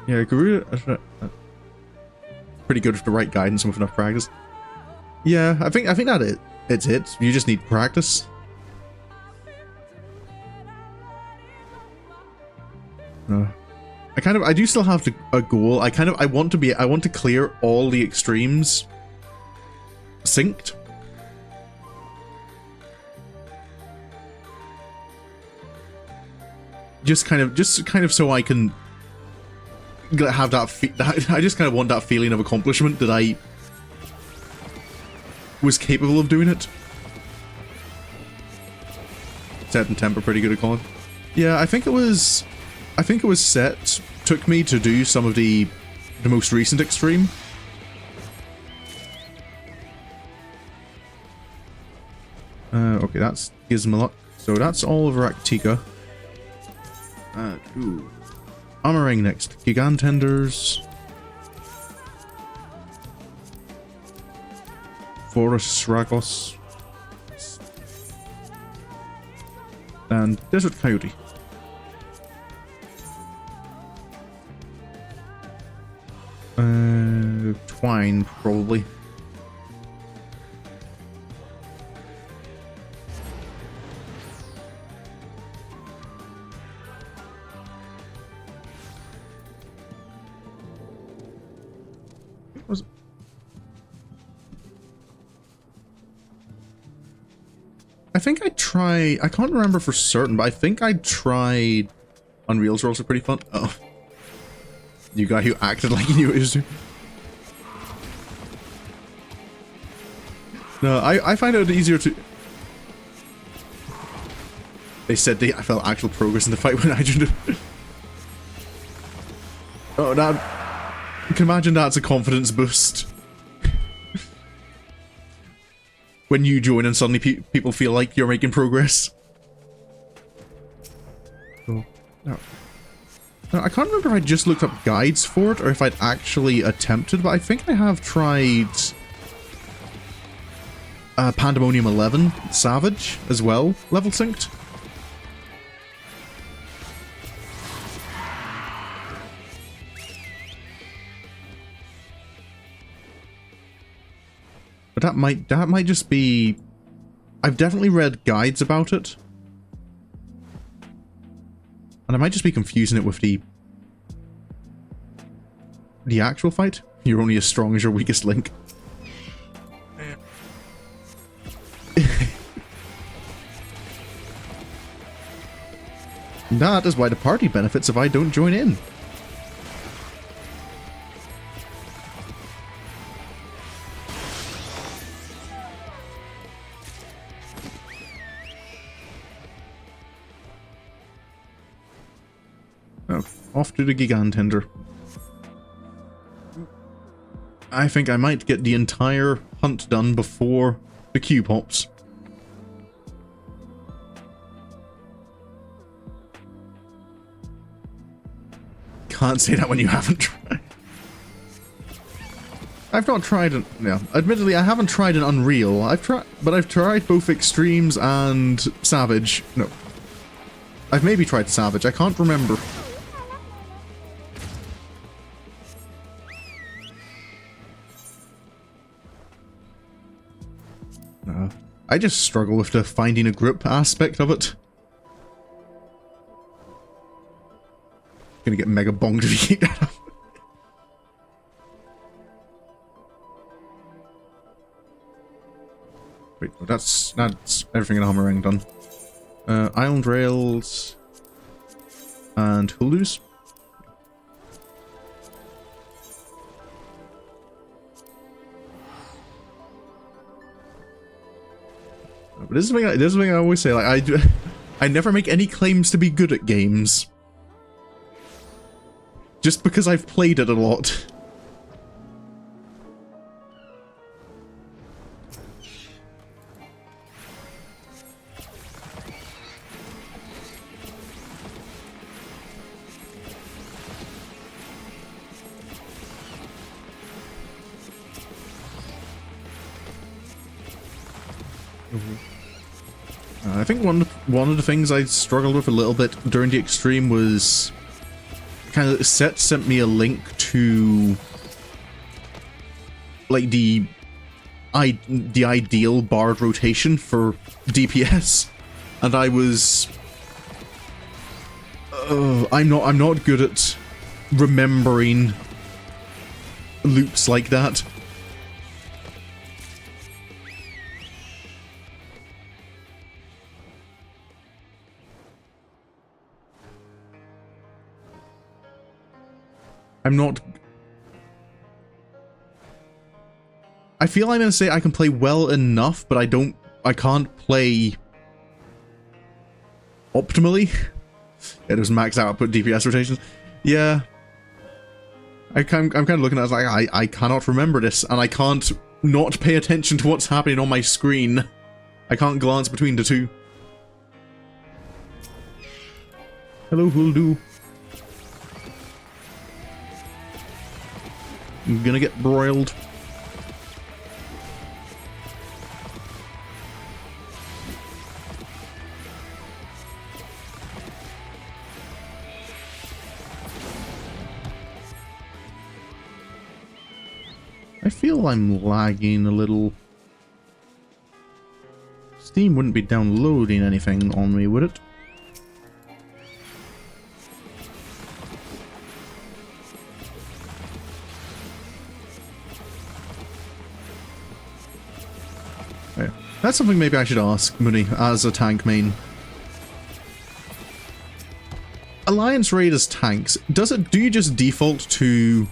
Yeah, Guru, pretty good with the right guidance and with enough practice. Yeah, I think that it's it. You just need practice. I do still have a goal. I want to clear all the extremes synced. Just kind of so I can have that. I just kind of want that feeling of accomplishment that I was capable of doing it. Set and temper pretty good at calling. Yeah, I think it was set took me to do some of the most recent extreme. Okay, that's Gizmaluk. So that's all of Raktika. Ooh. Armoring next. Gigantenders. Forest Ragos. And Desert Coyote. Twine, probably. I can't remember for certain, but I think I tried Unreal's rolls are pretty fun. Oh. You guy who acted like he knew what he was doing. No, I find it easier to... They said I felt actual progress in the fight when I joined. Oh, now... You can imagine that's a confidence boost. When you join and suddenly people feel like you're making progress. Oh, no. No, I can't remember if I just looked up guides for it or if I'd actually attempted, but I think I have tried Pandemonium 11 Savage as well, level synced. But that might just be... I've definitely read guides about it. And I might just be confusing it with the actual fight. You're only as strong as your weakest link. That is why the party benefits if I don't join in. Off to the Gigantender. I think I might get the entire hunt done before the queue pops. Can't say that when you haven't tried. I've not tried an... Yeah, admittedly, I haven't tried an Unreal. I've tried both Extremes and Savage. No. I've maybe tried Savage. I can't remember. I just struggle with the finding a group aspect of it. Gonna get mega bonged if you keep that up. Wait, no, that's everything in Hammering done. Island Rails and Hulus. But this is something I always say. Like I never make any claims to be good at games, just because I've played it a lot. I think one of the things I struggled with a little bit during the extreme was kind of sent me a link to like the ideal bard rotation for DPS, and I was I'm not good at remembering loops like that. I feel I'm gonna say I can play well enough, but I can't play optimally. It was max output DPS rotations. Yeah. I'm kind of looking at it like, I cannot remember this, and I can't not pay attention to what's happening on my screen. I can't glance between the two. Hello, who'll do? I'm gonna get broiled. I feel I'm lagging a little. Steam wouldn't be downloading anything on me, would it? Yeah. That's something maybe I should ask Mooney as a tank main. Alliance Raiders tanks, do you just default to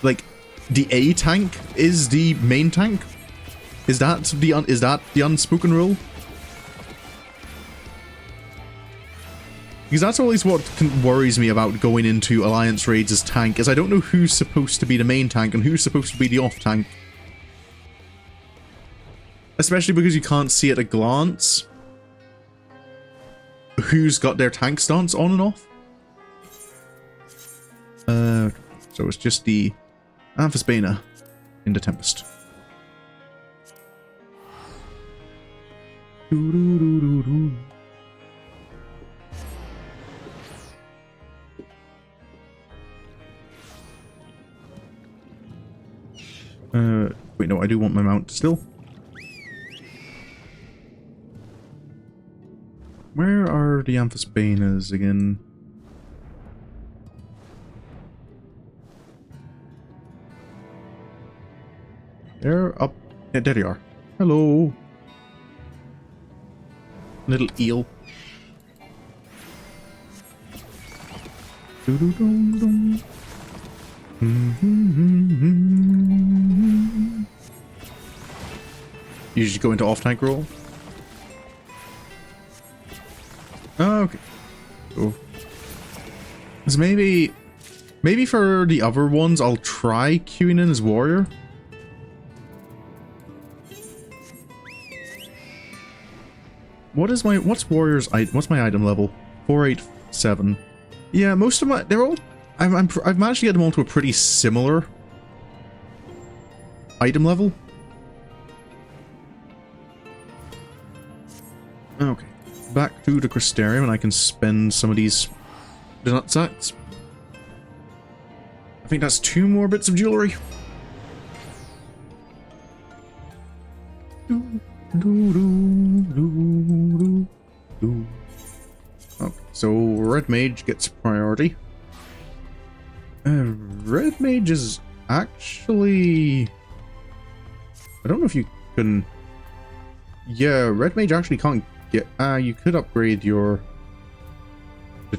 like the A tank is the main tank? Is that the unspoken rule? Because that's always what worries me about going into Alliance Raids as tank, is I don't know who's supposed to be the main tank and who's supposed to be the off tank. Especially because you can't see at a glance who's got their tank stance on and off. So it's just the Amphisbaena in the Tempest. Wait, no, I do want my mount still. Where are the Amphisbaenas again? They're up. Yeah, there they are. Hello. Little eel. You just go into off tank roll. Oh, okay. Cool. So maybe for the other ones, I'll try queuing in as warrior. What's my item level? 487. Yeah, most of my I've managed to get them all to a pretty similar item level. Okay, back to the Crystarium, and I can spend some of these nutsacks. I think that's 2 more bits of jewelry. Okay, so Red Mage gets priority. Red Mage is actually... I don't know if you can... Yeah, Red Mage actually can't get... you could upgrade the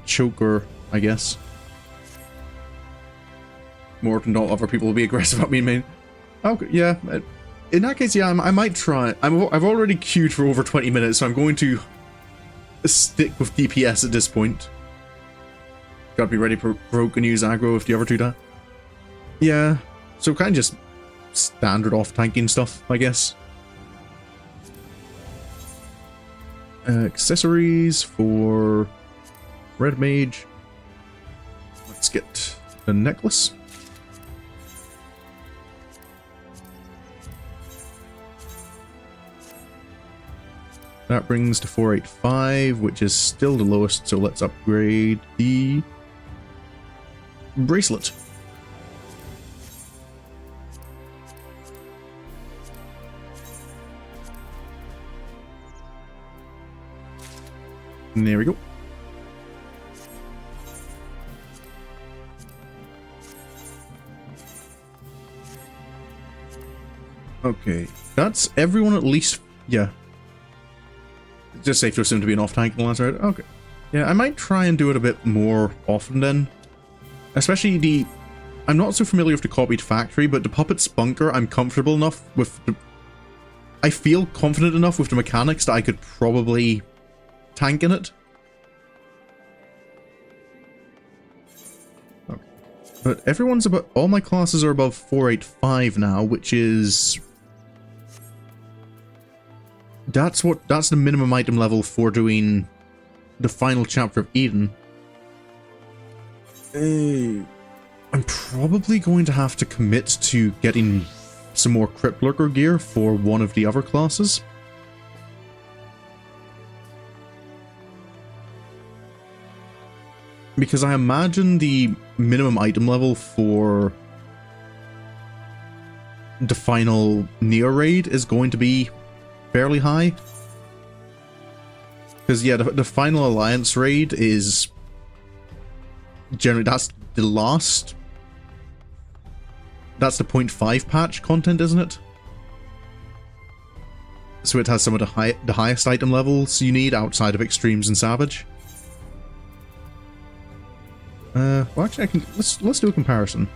Choker, I guess. More than not other people will be aggressive at me, main. Okay, yeah. In that case, yeah, I might try. I've already queued for over 20 minutes, so I'm going to stick with DPS at this point. Gotta be ready for provoke and use aggro if the other two die. Yeah, so kind of just standard off-tanking stuff, I guess. Accessories for Red Mage. Let's get the necklace. That brings to 485, which is still the lowest, so let's upgrade the bracelet. And there we go. Okay, that's everyone at least, yeah. Just safe to assume to be an off-tank and right? Okay. Yeah, I might try and do it a bit more often then. Especially the... I'm not so familiar with the copied factory, but the puppet's bunker, I'm comfortable enough with the... I feel confident enough with the mechanics that I could probably tank in it. Okay. But everyone's about... All my classes are above 485 now, which is... That's the minimum item level for doing the final chapter of Eden. I'm probably going to have to commit to getting some more Crypt Lurker gear for one of the other classes. Because I imagine the minimum item level for the final Neo raid is going to be fairly high. Because, yeah, the final Alliance raid is... Generally, that's the last... That's the 0.5 patch content, isn't it? So it has some of the highest item levels you need outside of Extremes and Savage. Well, actually, let's do a comparison.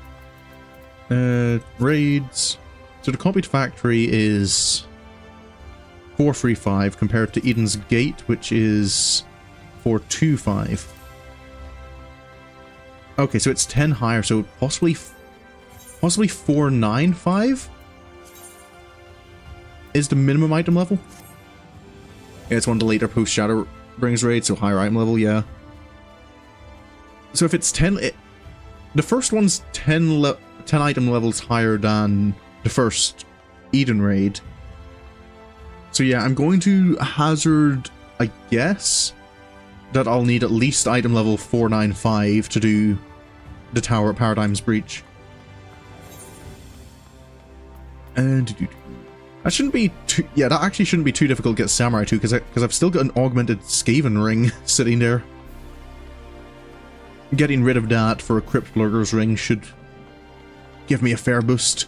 Raids. So the copied factory is 435 compared to Eden's Gate, which is 425. Okay, so it's 10 higher, so possibly 495 is the minimum item level. Yeah, it's one of the later post Shadowbringers raids, so higher item level, yeah. So if it's 10, the first one's 10 item levels higher than the first Eden raid. So yeah, I'm going to hazard, I guess, that I'll need at least item level 495 to do the Tower at Paradigm's Breach. And that shouldn't be too, yeah, that actually shouldn't be too difficult to get Samurai to, because I've still got an augmented Skaven ring sitting there. Getting rid of that for a Crypt Lurker's ring should give me a fair boost.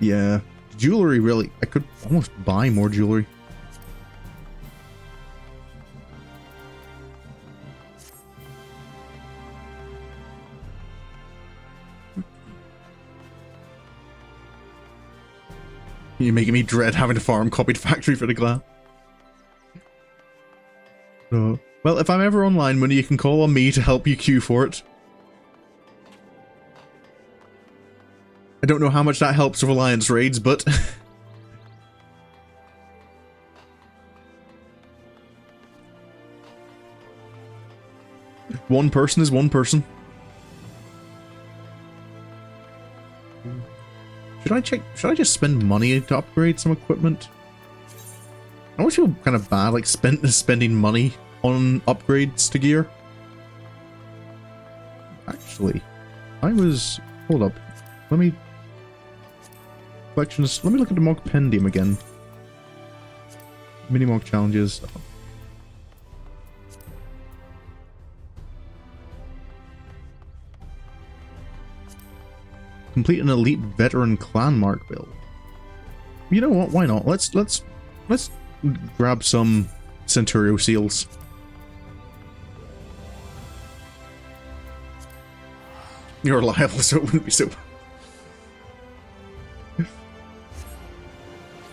Yeah, jewelry really, I could almost buy more jewelry. You're making me dread having to farm copied factory for the glass. Well, if I'm ever online, Mooney, you can call on me to help you queue for it. I don't know how much that helps with Alliance raids, but... One person is one person. Should I just spend money to upgrade some equipment? I always feel kind of bad, like spending money on upgrades to gear. Actually, hold up. Let me look at the Mog Pendium again. Mini Mog challenges. Complete an elite veteran clan mark build. You know what? Why not? Let's grab some Centurio seals. You're reliable, so it wouldn't be so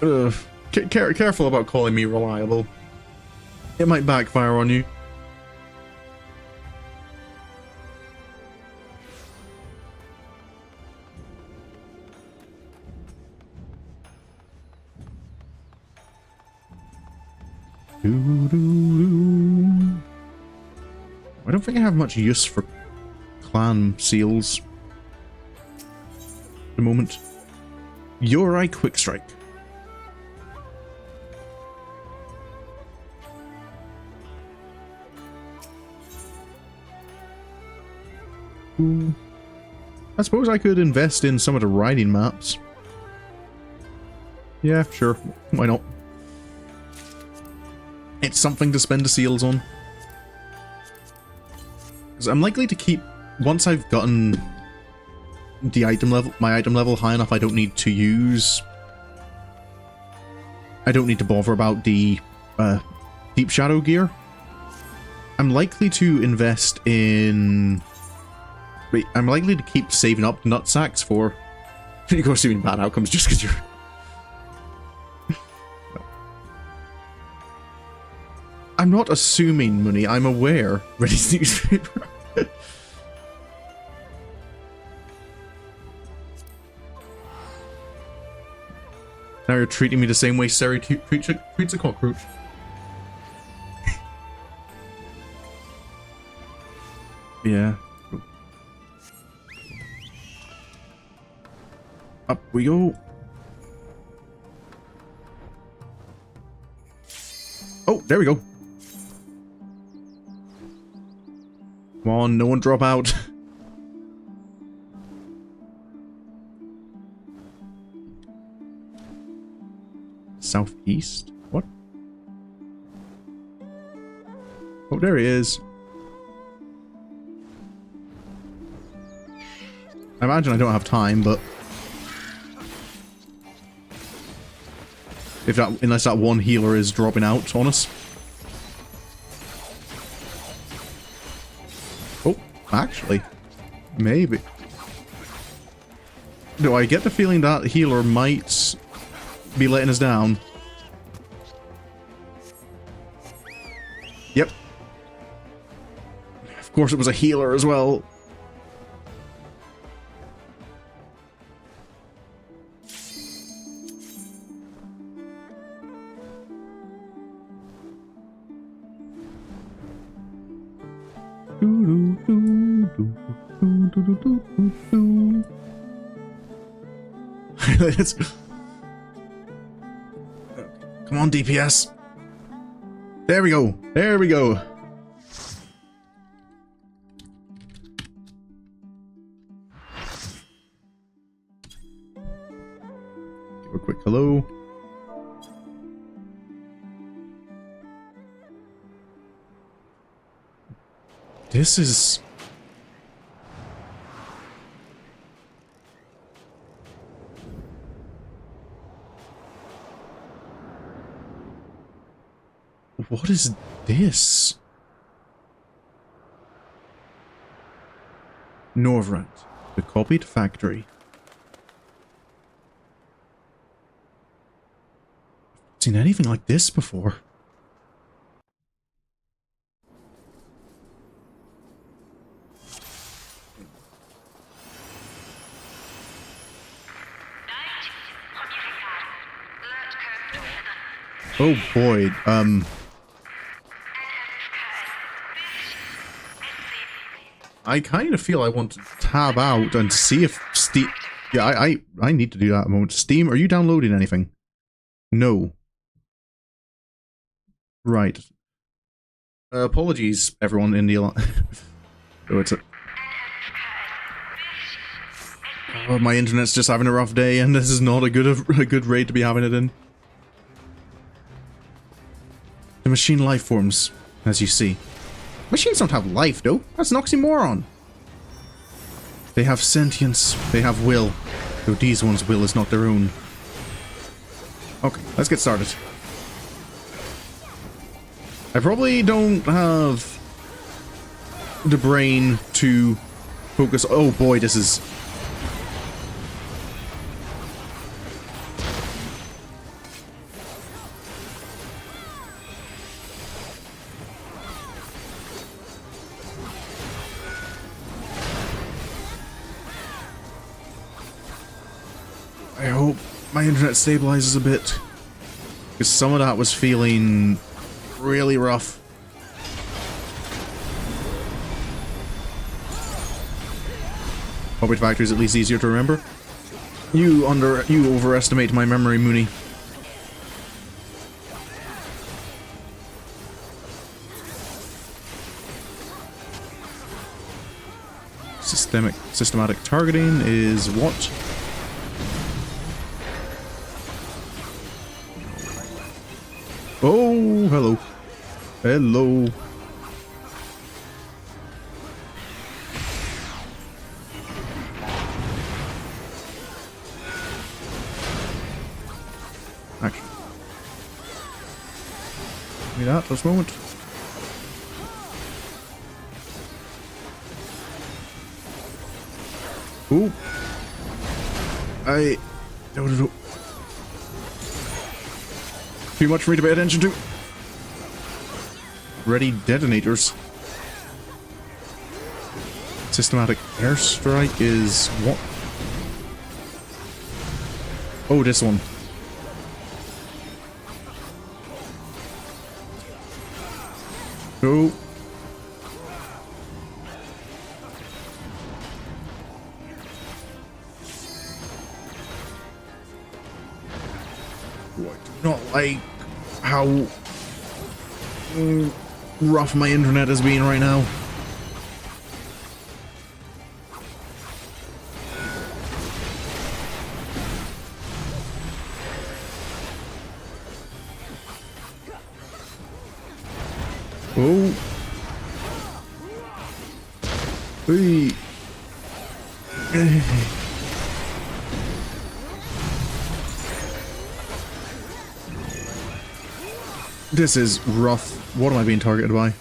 bad. Careful about calling me reliable. It might backfire on you. I don't think I have much use for clan seals at the moment. YoRHa Quick Strike. I suppose I could invest in some of the riding maps. Yeah, sure. Why not? It's something to spend the seals on. Because I'm likely to keep... Once I've gotten the item level, my item level high enough, I don't need to use... I don't need to bother about the Deep Shadow gear. I'm likely to invest in... Wait, I'm likely to keep saving up nut sacks for... Of course, even bad outcomes just because you're... I'm not assuming money, I'm aware. Ready's newspaper. Now you're treating me the same way Sari treats a cockroach. Yeah. Up we go. Oh, there we go. Come on, no one drop out. Southeast? What? Oh, there he is. I imagine I don't have time, but... if that, unless that one healer is dropping out on us. Oh, actually. Maybe. Do I get the feeling that healer might be letting us down? Yep. Of course it was a healer as well. Come on, DPS. There we go. There we go. Give a quick hello. This is... What is this? Norvrant, the copied factory. I've seen anything like this before. Oh boy, I kind of feel I want to tab out and see if Steam... Yeah, I need to do that a moment. Steam, are you downloading anything? No. Right. Apologies, everyone in the... oh, it's a... Oh, my internet's just having a rough day, and this is not a good raid to be having it in. The machine life forms, as you see. Machines don't have life, though. That's an oxymoron. They have sentience. They have will. Though these ones' will is not their own. Okay, let's get started. I probably don't have the brain to focus... Oh boy, this is... I hope my internet stabilizes a bit, because some of that was feeling really rough. Hope Factory is at least easier to remember. You overestimate my memory, Mooney. This is Systematic targeting is what? Oh, hello. Hello. Action. Give me that just a moment. Ooh. No. Too much for me to pay attention to. Ready detonators. Systematic airstrike is what? Oh, this one. Go. I do not like how rough my internet is being right now. Oh. Hey. This is rough. What am I being targeted by?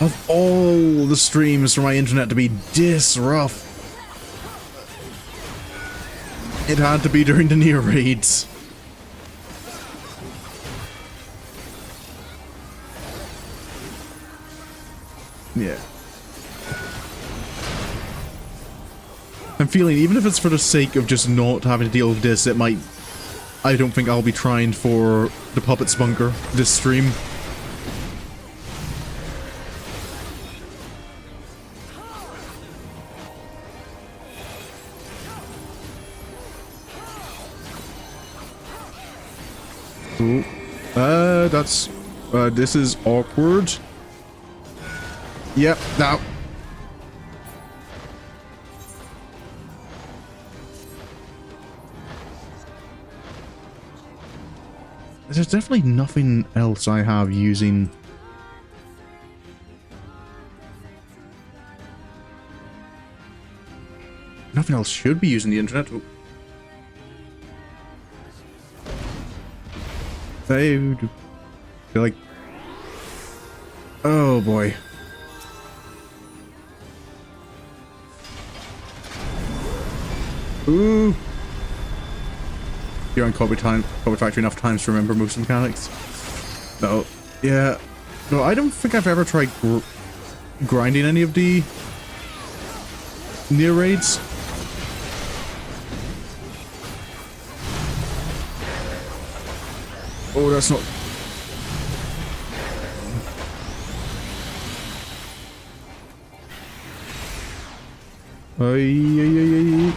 Of all the streams for my internet to be this rough, it had to be during the near raids. Yeah. I'm feeling, even if it's for the sake of just not having to deal with this, it might... I don't think I'll be trying for the Puppets bunker this stream. Ooh. This is awkward. Yep, now. There's definitely nothing else I have using... Nothing else should be using the internet. Oh. I feel like... Oh boy. Ooh. You're on Cobby Factory enough times to remember most mechanics. No. Yeah. No, I don't think I've ever tried grinding any of the near raids. Oh, that's not... Ay.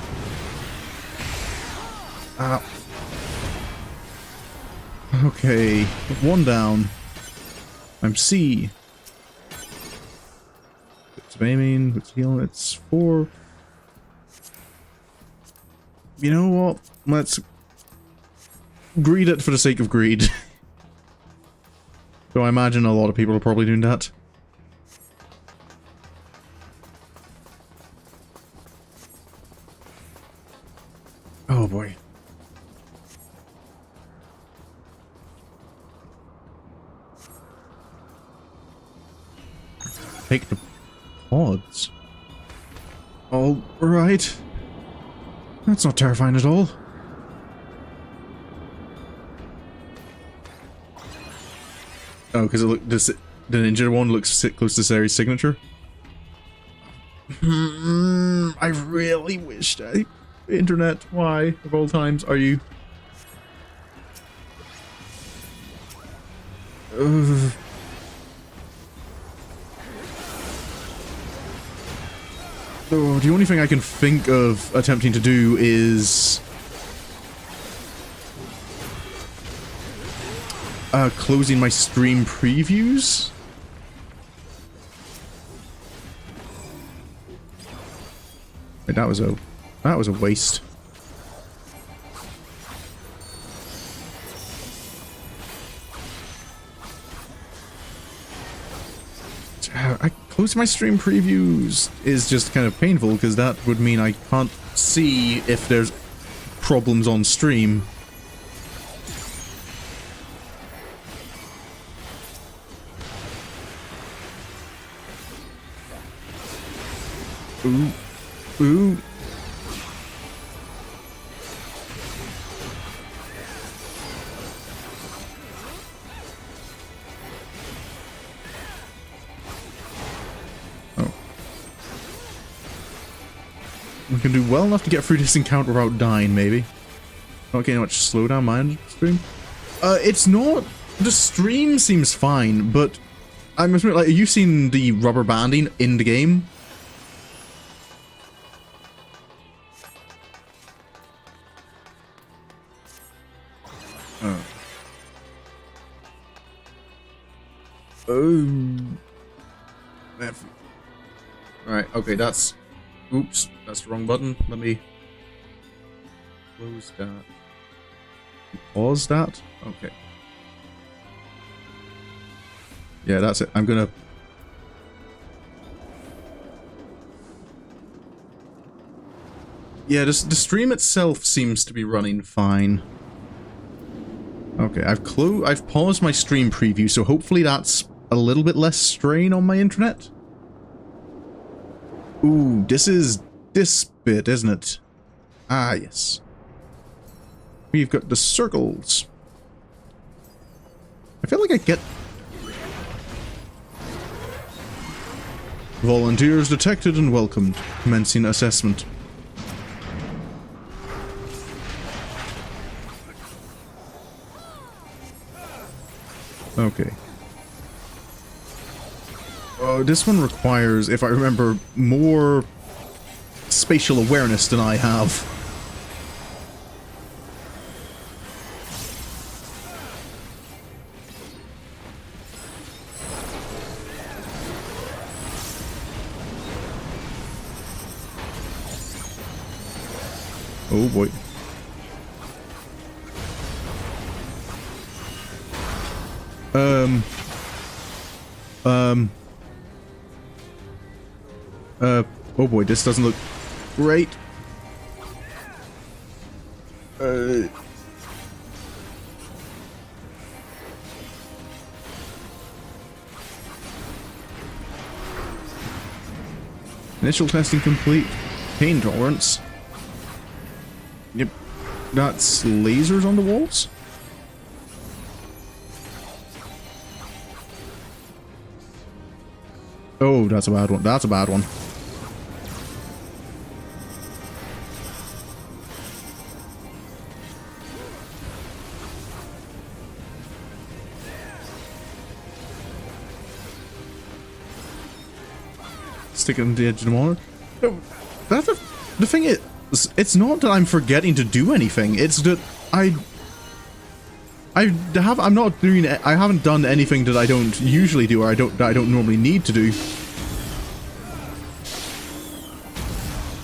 Ah. Okay, one down. I'm C. It's aiming, it's healing, it's 4. You know what? Let's greed it for the sake of greed. So I imagine a lot of people are probably doing that. Oh boy. Take the pods. All right. That's not terrifying at all. Oh, because it look the ninja one looks close to Sari's signature. I really wished I... Internet, why, of all times, are you... Oh, the only thing I can think of attempting to do is... closing my stream previews. Wait, that was a waste. Closing my stream previews is just kind of painful because that would mean I can't see if there's problems on stream. Ooh. Ooh. Oh. We can do well enough to get through this encounter without dying, maybe. Not getting much slowdown mind stream. It's not. The stream seems fine, but I must admit, like, have you seen the rubber banding in the game? Oh. Alright, okay, that's... Oops, that's the wrong button. Let me... close that. Pause that? Okay. Yeah, that's it. I'm gonna... Yeah, the stream itself seems to be running fine. Okay, I've paused my stream preview, so hopefully that's a little bit less strain on my internet. Ooh, this is this bit, isn't it? Ah, yes. We've got the circles. I feel like I get... Volunteers detected and welcomed. Commencing assessment. Okay. Oh, this one requires, if I remember, more spatial awareness than I have. Oh boy. Oh boy, this doesn't look great. Initial testing complete. Pain tolerance. Yep. That's lasers on the walls? Oh, that's a bad one. That's a bad one. Stick it on the edge of the monitor. No, that's the thing is, it's not that I'm forgetting to do anything. It's that I haven't done anything that I don't usually do, or I don't normally need to do.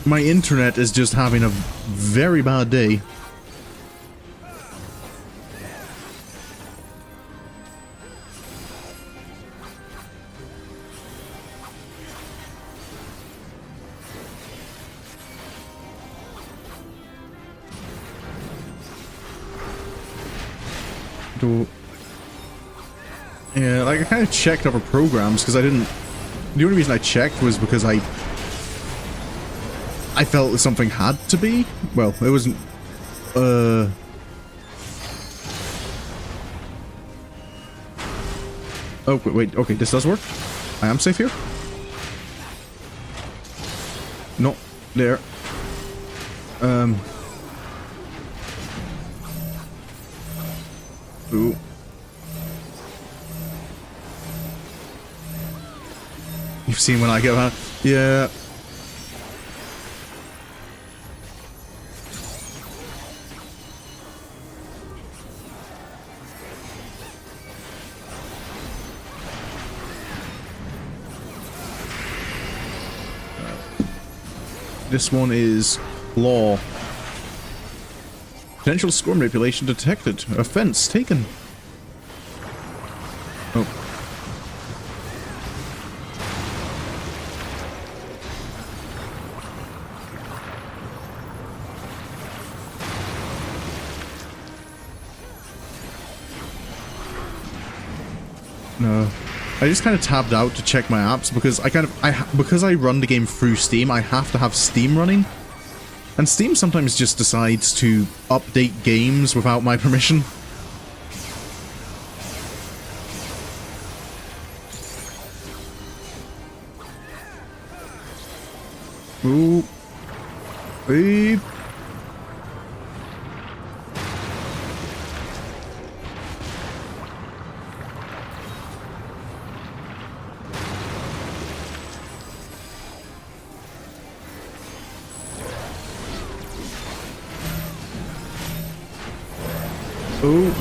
My internet is just having a very bad day. Yeah, like I kind of checked other programs because I didn't. The only reason I checked was because I felt that something had to be. Well, it wasn't. Oh wait. Okay, this does work. I am safe here. No, there. Ooh. You've seen when I get out. Yeah. This one is law. Potential score manipulation detected. Offense taken. Oh. No. I just kind of tabbed out to check my apps because because I run the game through Steam, I have to have Steam running. And Steam sometimes just decides to update games without my permission. Ooh. Hey. Oh.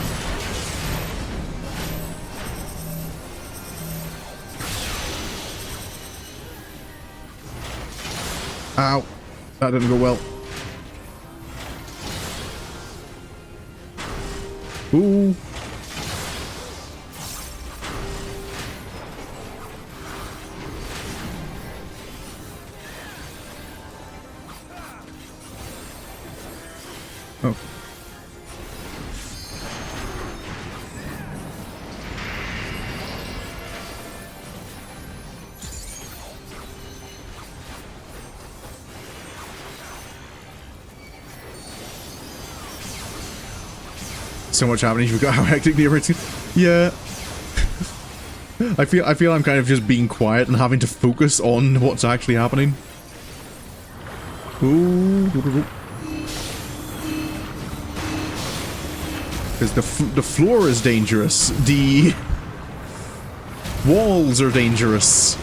Ow. That didn't go well. Ooh. Oh. So much happening. You forgot how hectic the original. Yeah. I feel I'm kind of just being quiet and having to focus on what's actually happening. Ooh. Because the floor is dangerous. The walls are dangerous.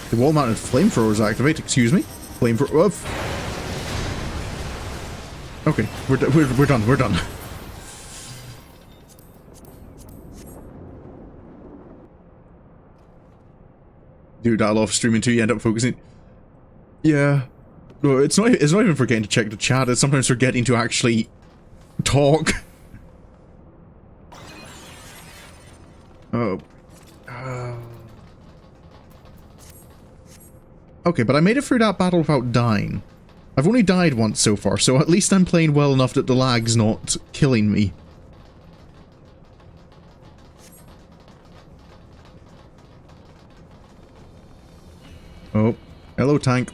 The wall-mounted flamethrowers activate. Excuse me. Flamethrower. Okay, we're done. We're done. Dude, I love streaming too. You end up focusing. Yeah. No, it's not even forgetting to check the chat. It's sometimes forgetting to actually talk. Oh. Okay, but I made it through that battle without dying. I've only died once so far, so at least I'm playing well enough that the lag's not killing me. Oh. Hello, tank.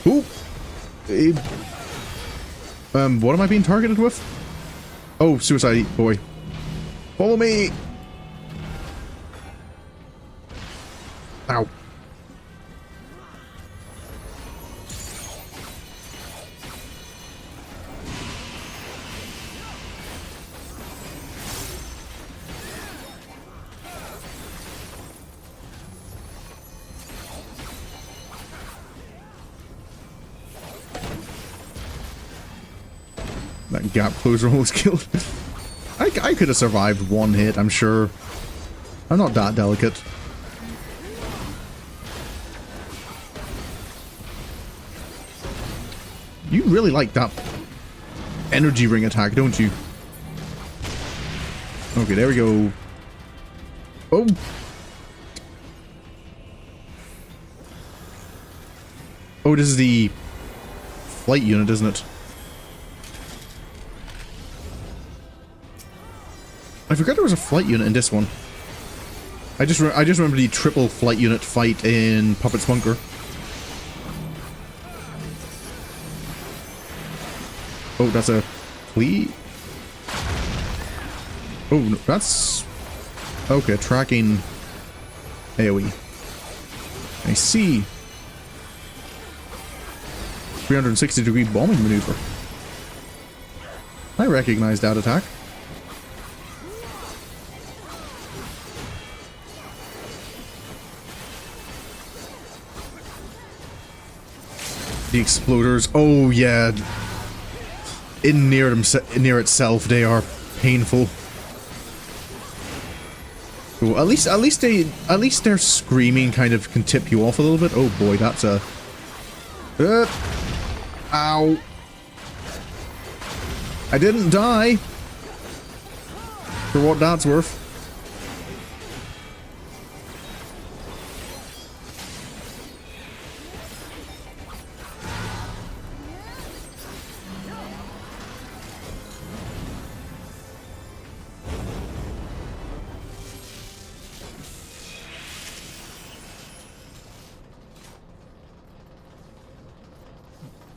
Ooh. What am I being targeted with? Oh, suicide boy. Follow me! Ow. That gap closer almost killed. I could have survived one hit, I'm sure. I'm not that delicate. You really like that energy ring attack, don't you? Okay, there we go. Oh! Oh, this is the flight unit, isn't it? I forgot there was a flight unit in this one. I just remember the triple flight unit fight in Puppet's Bunker. Oh, that's a fleet. Oh, no, that's okay. Tracking AOE. I see. 360-degree bombing maneuver. I recognize that attack. The exploders. Oh yeah. In near itself, they are painful. Cool. At least their screaming kind of can tip you off a little bit. Oh boy, that's a. Ow. I didn't die. For what that's worth.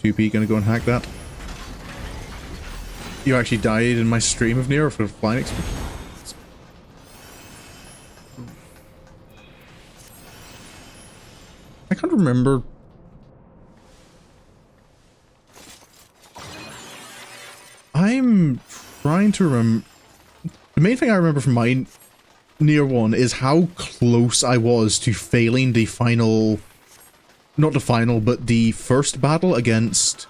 QP gonna go and hack that. You actually died in my stream of Nero for flying experience. I can't remember. I'm trying to remember. The main thing I remember from my Nier 1 is how close I was to failing the final. Not the final, but the first battle against...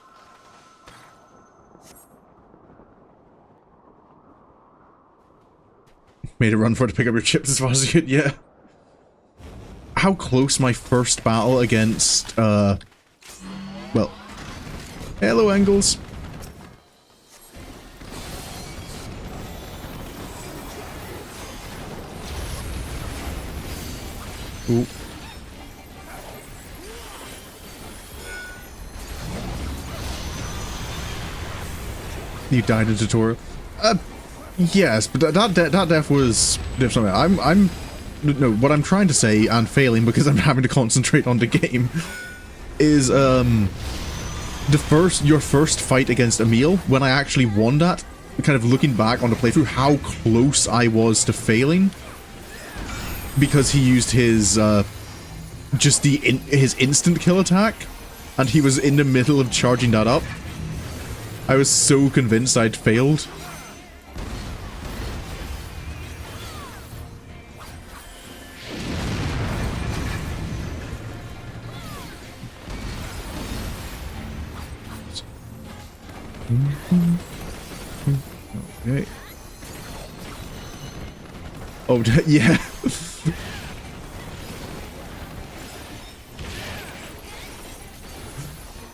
Made a run for it to pick up your chips as fast as you could, yeah. How close my first battle against, well... Hello, Engels. Ooh. You died in tutorial. Yes, but that death was different. No, what I'm trying to say and failing because I'm having to concentrate on the game is your first fight against Emil, when I actually won that, kind of looking back on the playthrough, how close I was to failing because he used his his instant kill attack and he was in the middle of charging that up. I was so convinced I'd failed. Okay. Oh, yeah.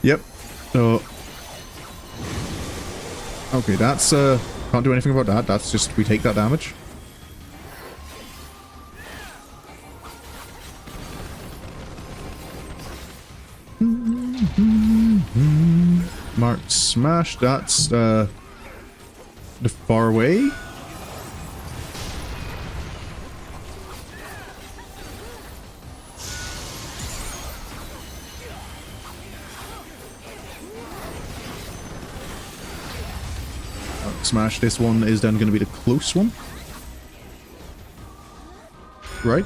Yep. So. Okay, that's, can't do anything about that. That's just, we take that damage. Marked smash, that's, the far away. Smash, this one is then going to be the close one. Right?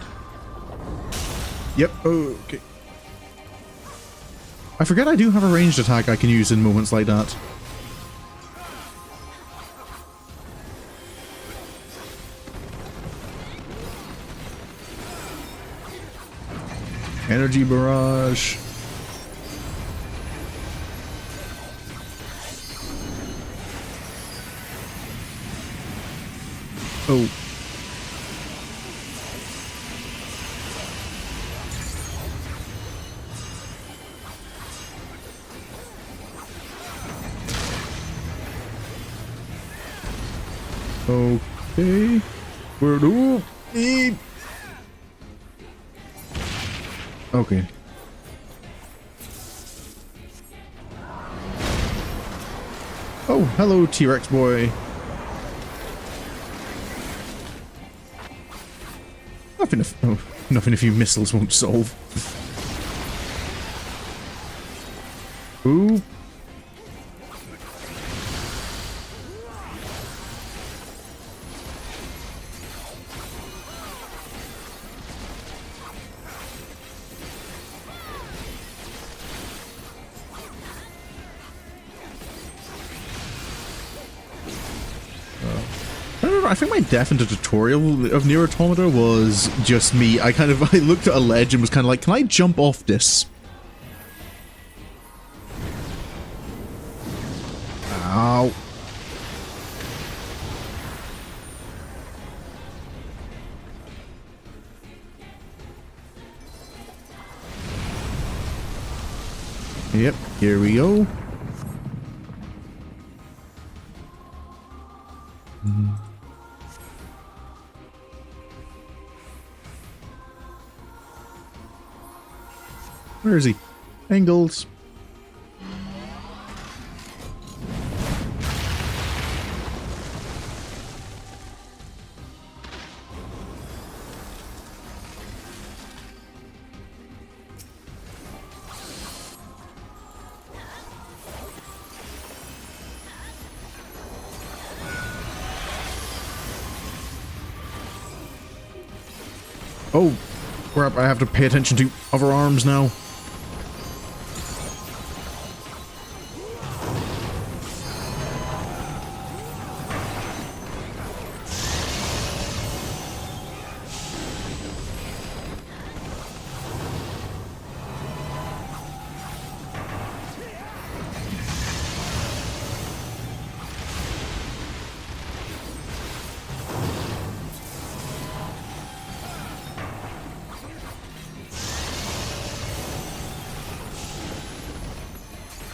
Yep, okay. I forget I do have a ranged attack I can use in moments like that. Energy barrage. Oh. Okay. Where do we? Okay. Oh, hello, T-Rex boy. Nothing a few missiles won't solve. Ooh. I think my death in the tutorial of Nier Automata was just me. I looked at a ledge and was kind of like, can I jump off this? Yep, here we go. Where is he? Angles. Oh, crap, I have to pay attention to other arms now.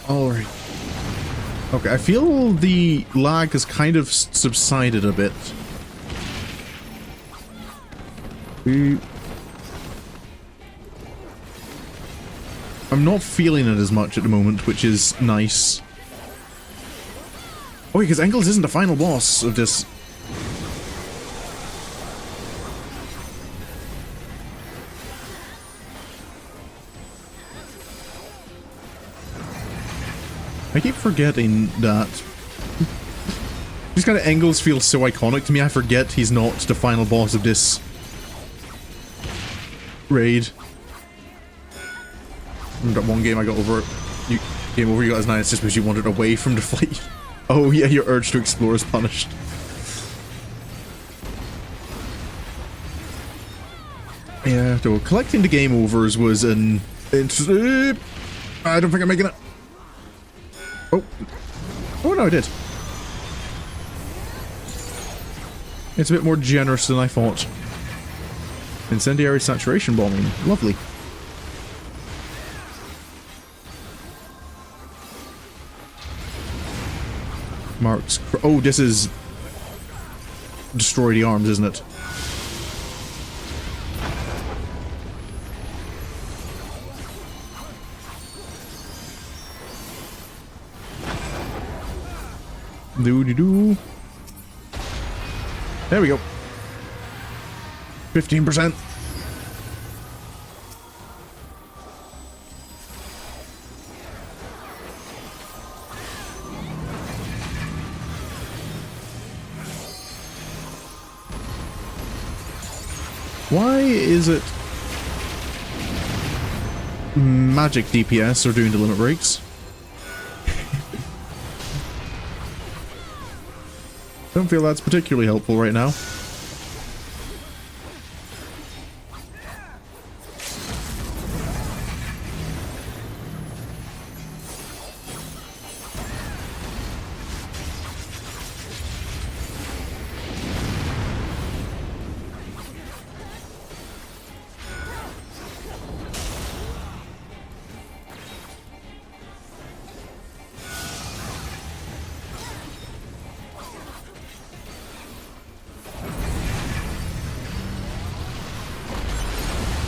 Alright. Okay, I feel the lag has kind of subsided a bit. I'm not feeling it as much at the moment, which is nice. Oh, because Engels isn't the final boss of this. I keep forgetting that. Just kind of Engels feels so iconic to me, I forget he's not the final boss of this raid. That one game I got over it. Game over, you got as 9, it's just because you wandered away from the fight. Oh yeah, your urge to explore is punished. Yeah, so collecting the game overs was an... I don't think I'm making it. Oh. Oh no, I did. It's a bit more generous than I thought. Incendiary saturation bombing. Lovely. Marks. Oh, this is... Destroy the arms, isn't it? Doo-doo-doo. There we go. 15%. Why is it magic DPS are doing the limit breaks? Don't feel that's particularly helpful right now.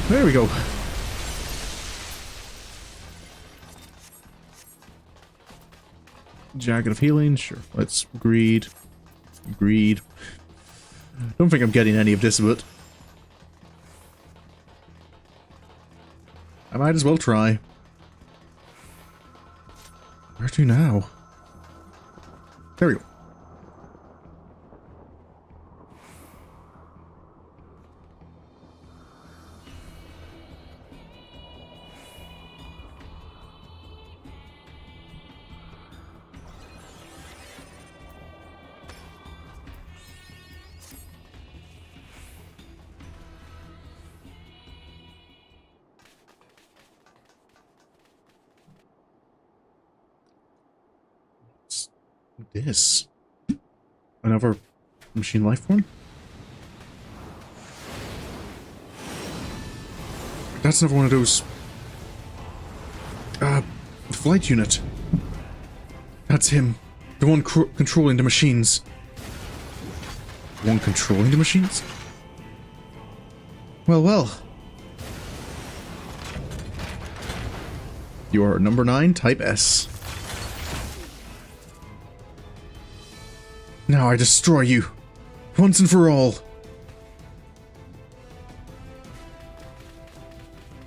There we go. Jacket of healing, sure. Let's greed. Greed. Don't think I'm getting any of this, but I might as well try. Where to now? There we go. This? Another machine life form? That's another one of those flight unit. That's him. The one controlling the machines. The one controlling the machines? Well, well. You are number 9, type S. Now I destroy you. Once and for all.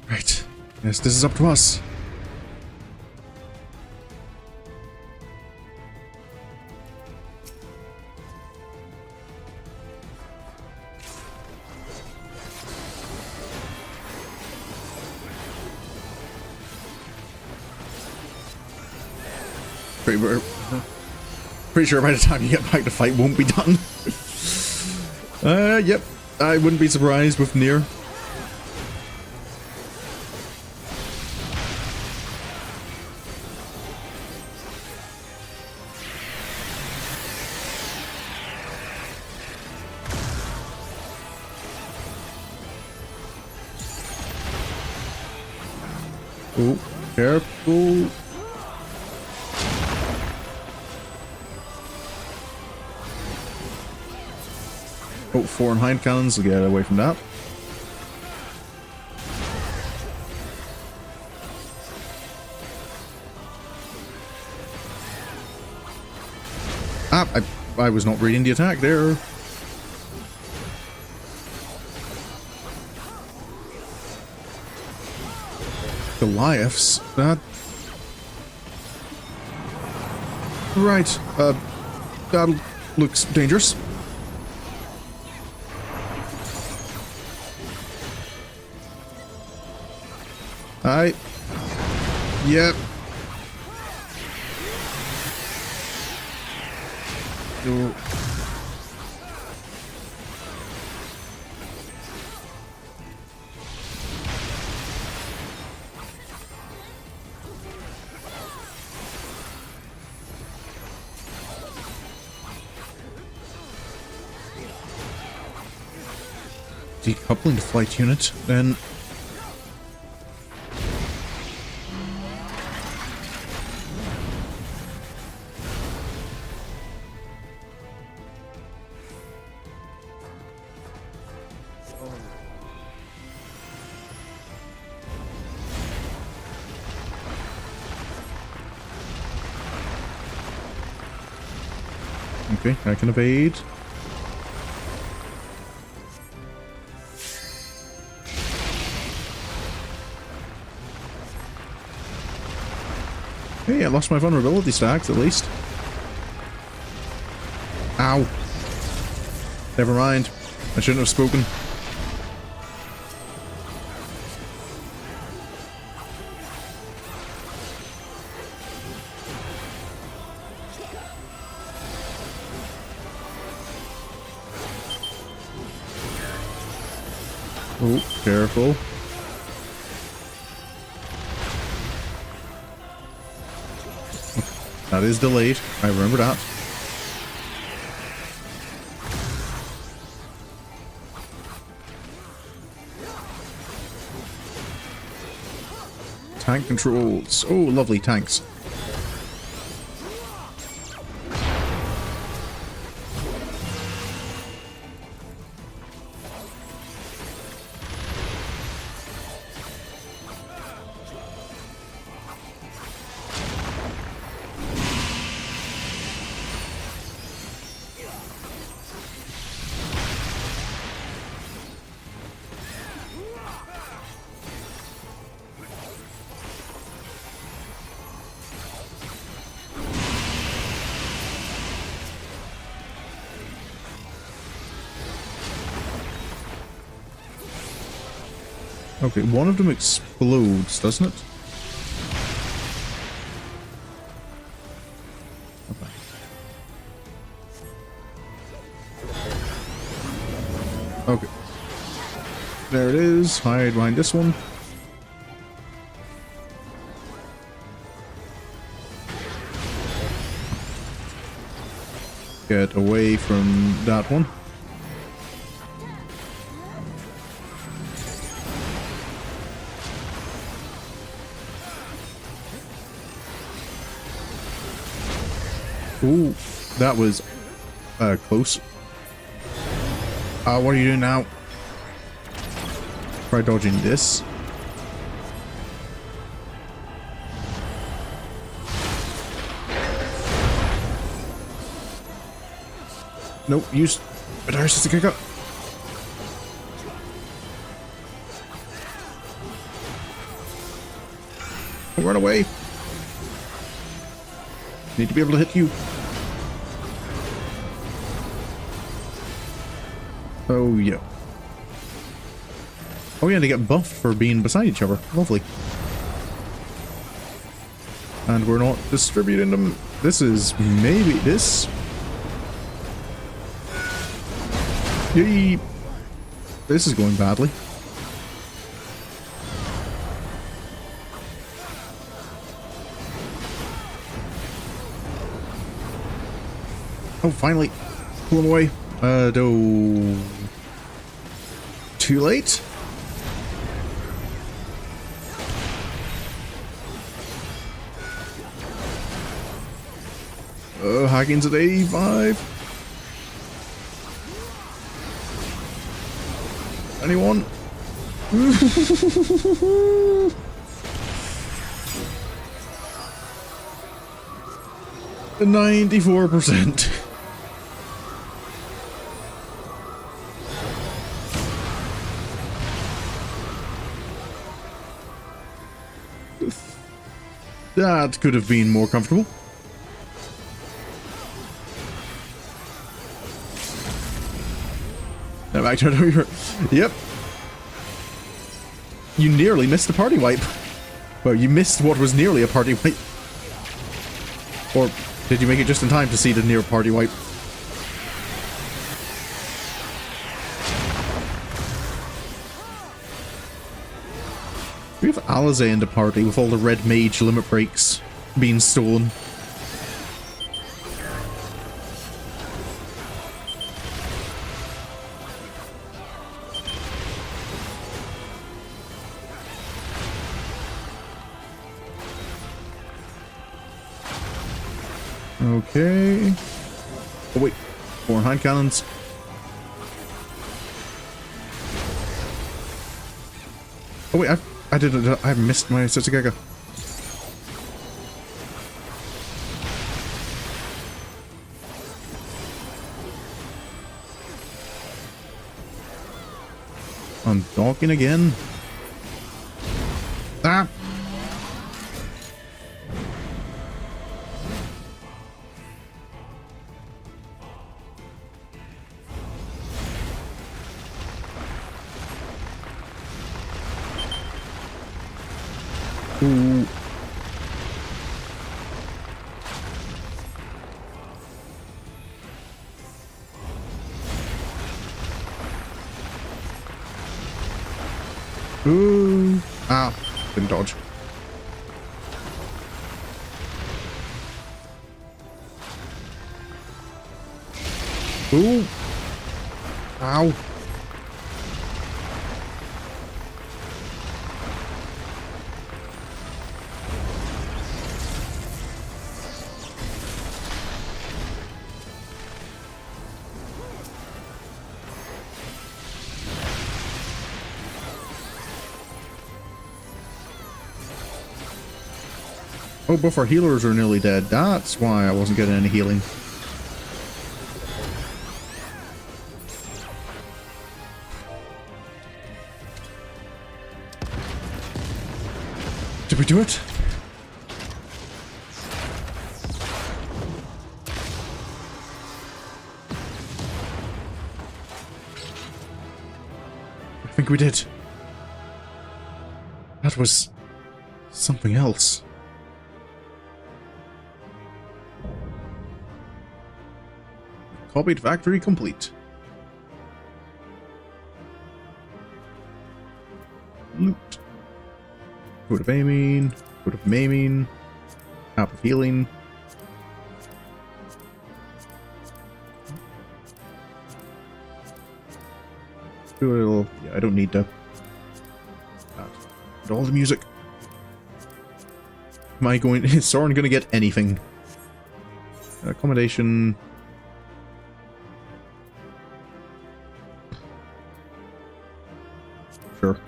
Right. Yes, this is up to us. Pretty sure by the time you get back, the fight won't be done. Yep. I wouldn't be surprised with near. Oh, careful. Oh, 4 and hind cannons, get away from that. Ah, I was not reading the attack there. Goliaths? That... Right, that looks dangerous. Yep. Decoupling the flight unit, then... Okay, I can evade. Hey, I lost my vulnerability stacks at least. Ow. Never mind. I shouldn't have spoken. Oh, careful. That is delayed. I remember that. Tank controls. Oh, lovely tanks. Okay, one of them explodes, doesn't it? Okay. Okay. There it is. Hide behind this one. Get away from that one. Ooh, that was close. What are you doing now? Try dodging this. Nope, use a Darius to kick up. Run away. Need to be able to hit you. Oh, yeah. Oh, yeah, they get buffed for being beside each other. Lovely. And we're not distributing them. This is maybe this. Yay. This is going badly. Oh, finally. Pull him away. No. Too late? Hacking's at 85. Anyone? 94%. That could have been more comfortable. Now back to your... Yep. You nearly missed the party wipe. Well, you missed what was nearly a party wipe. Or did you make it just in time to see the near party wipe? We have Alize in the party with all the red mage limit breaks being stolen. Okay. Oh wait, 4 hand cannons. Oh wait, I missed my Setsugega. I'm docking again. Ah! Ooh. Ooh. Ah, didn't dodge. Ooh. Ow. Oh, both our healers are nearly dead. That's why I wasn't getting any healing. Did we do it? I think we did. That was something else. Copied factory complete. Loot. Code of aiming. Code of maiming. App of healing. Yeah, I don't need to. All the music. Am I going? Is Sorin going to get anything? Accommodation. Sure.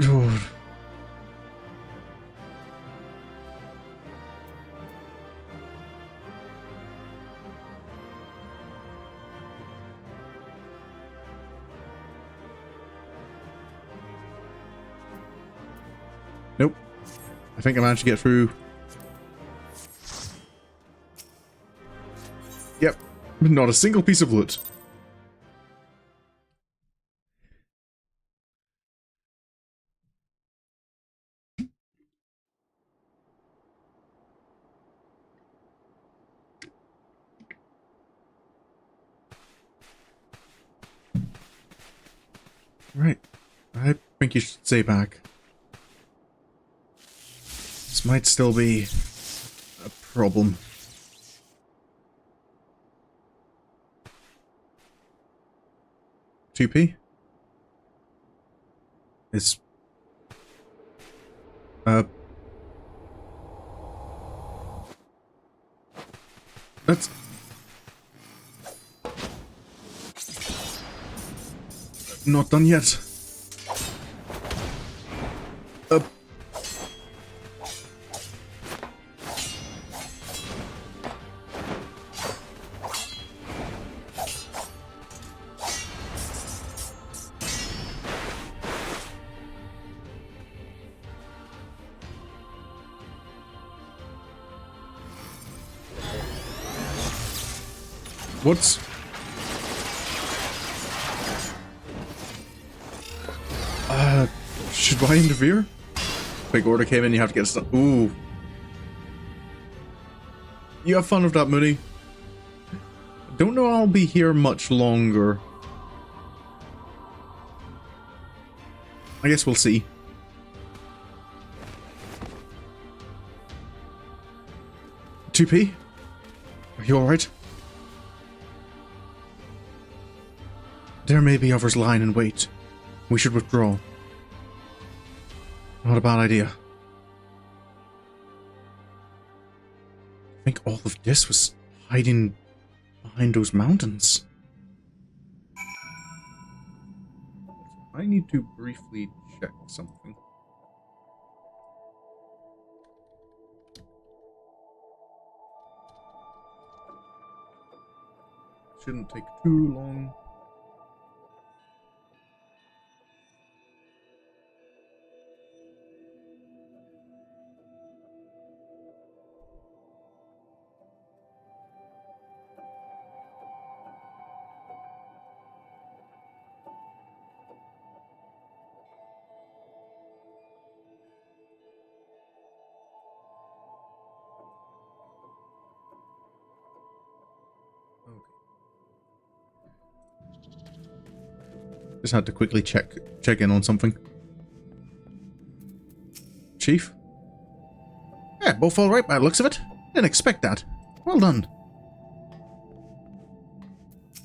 Oh. Nope. I think I managed to get through. Yep. Not a single piece of loot. Right. I think you should stay back. This might still be a problem. TP? It's... That's... Not done yet. What's... should I interfere? Big order came in, you have to get stuff. Ooh. You have fun with that, Mooney. Don't know I'll be here much longer. I guess we'll see. TP? Are you alright? There may be others lying in wait. We should withdraw. Not a bad idea. I think all of this was hiding behind those mountains. I need to briefly check something. Shouldn't take too long. Just had to quickly check in on something. Chief? Yeah, both all right by the looks of it. Didn't expect that. Well done.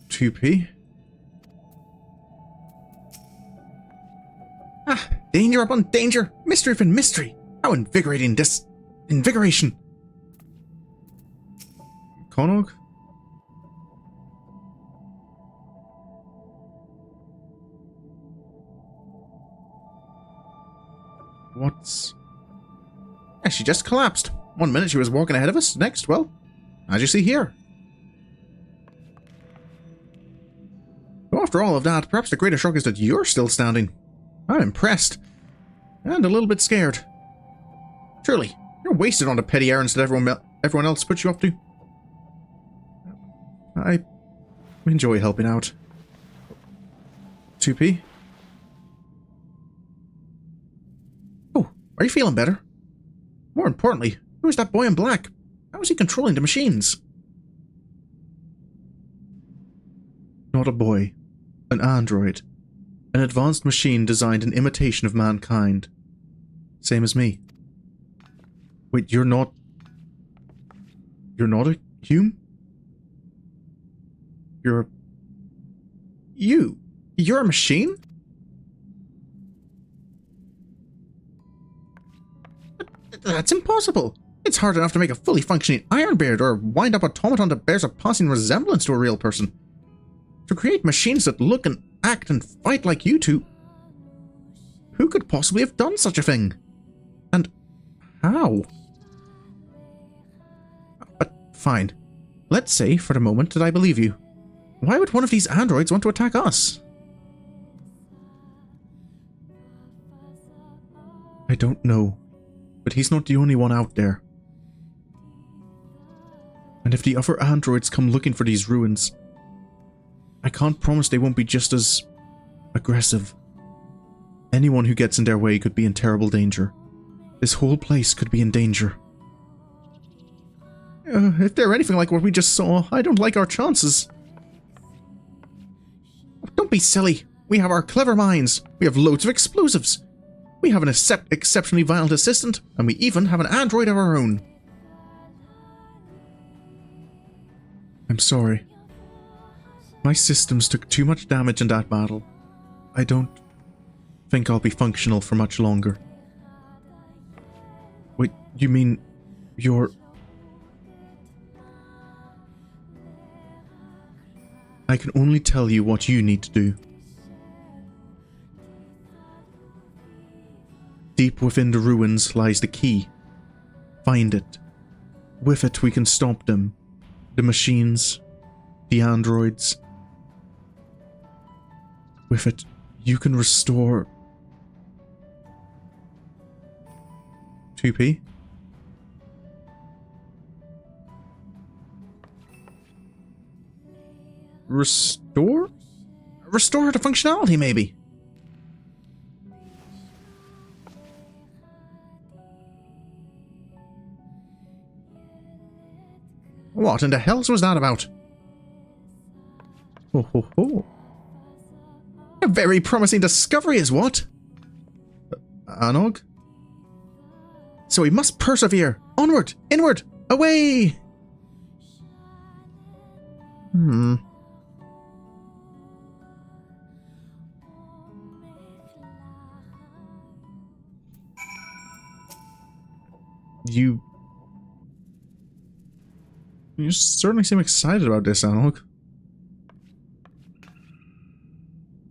2P? Ah, danger upon danger, mystery upon mystery. How invigorating this invigoration. Conog? What's... Yeah, she just collapsed. One minute she was walking ahead of us, next, well, as you see here. So after all of that, perhaps the greatest shock is that you're still standing. I'm impressed. And a little bit scared. Surely, you're wasted on the petty errands that everyone else puts you up to. I enjoy helping out. 2P? Are you feeling better? More importantly, who is that boy in black? How is he controlling the machines? Not a boy. An android. An advanced machine designed in imitation of mankind. Same as me. Wait, you're not... You're not a human? You're a... You're a machine? That's impossible. It's hard enough to make a fully functioning Ironbeard or wind up automaton that bears a passing resemblance to a real person. To create machines that look and act and fight like you two, who could possibly have done such a thing? And how? But fine. Let's say for the moment that I believe you. Why would one of these androids want to attack us? I don't know, but he's not the only one out there. And if the other androids come looking for these ruins, I can't promise they won't be just as aggressive. Anyone who gets in their way could be in terrible danger. This whole place could be in danger. If they're anything like what we just saw, I don't like our chances. Don't be silly. We have our clever minds. We have loads of explosives. We have an exceptionally violent assistant, and we even have an android of our own. I'm sorry. My systems took too much damage in that battle. I don't think I'll be functional for much longer. Wait, you mean you're... I can only tell you what you need to do. Deep within the ruins lies the key. Find it. With it we can stop them. The machines. The androids. With it, you can restore... 2p? Restore? Restore the functionality, maybe? What in the hells was that about? Ho ho ho. A very promising discovery is what? Anog? So we must persevere. Onward, inward, away! You certainly seem excited about this, Anog.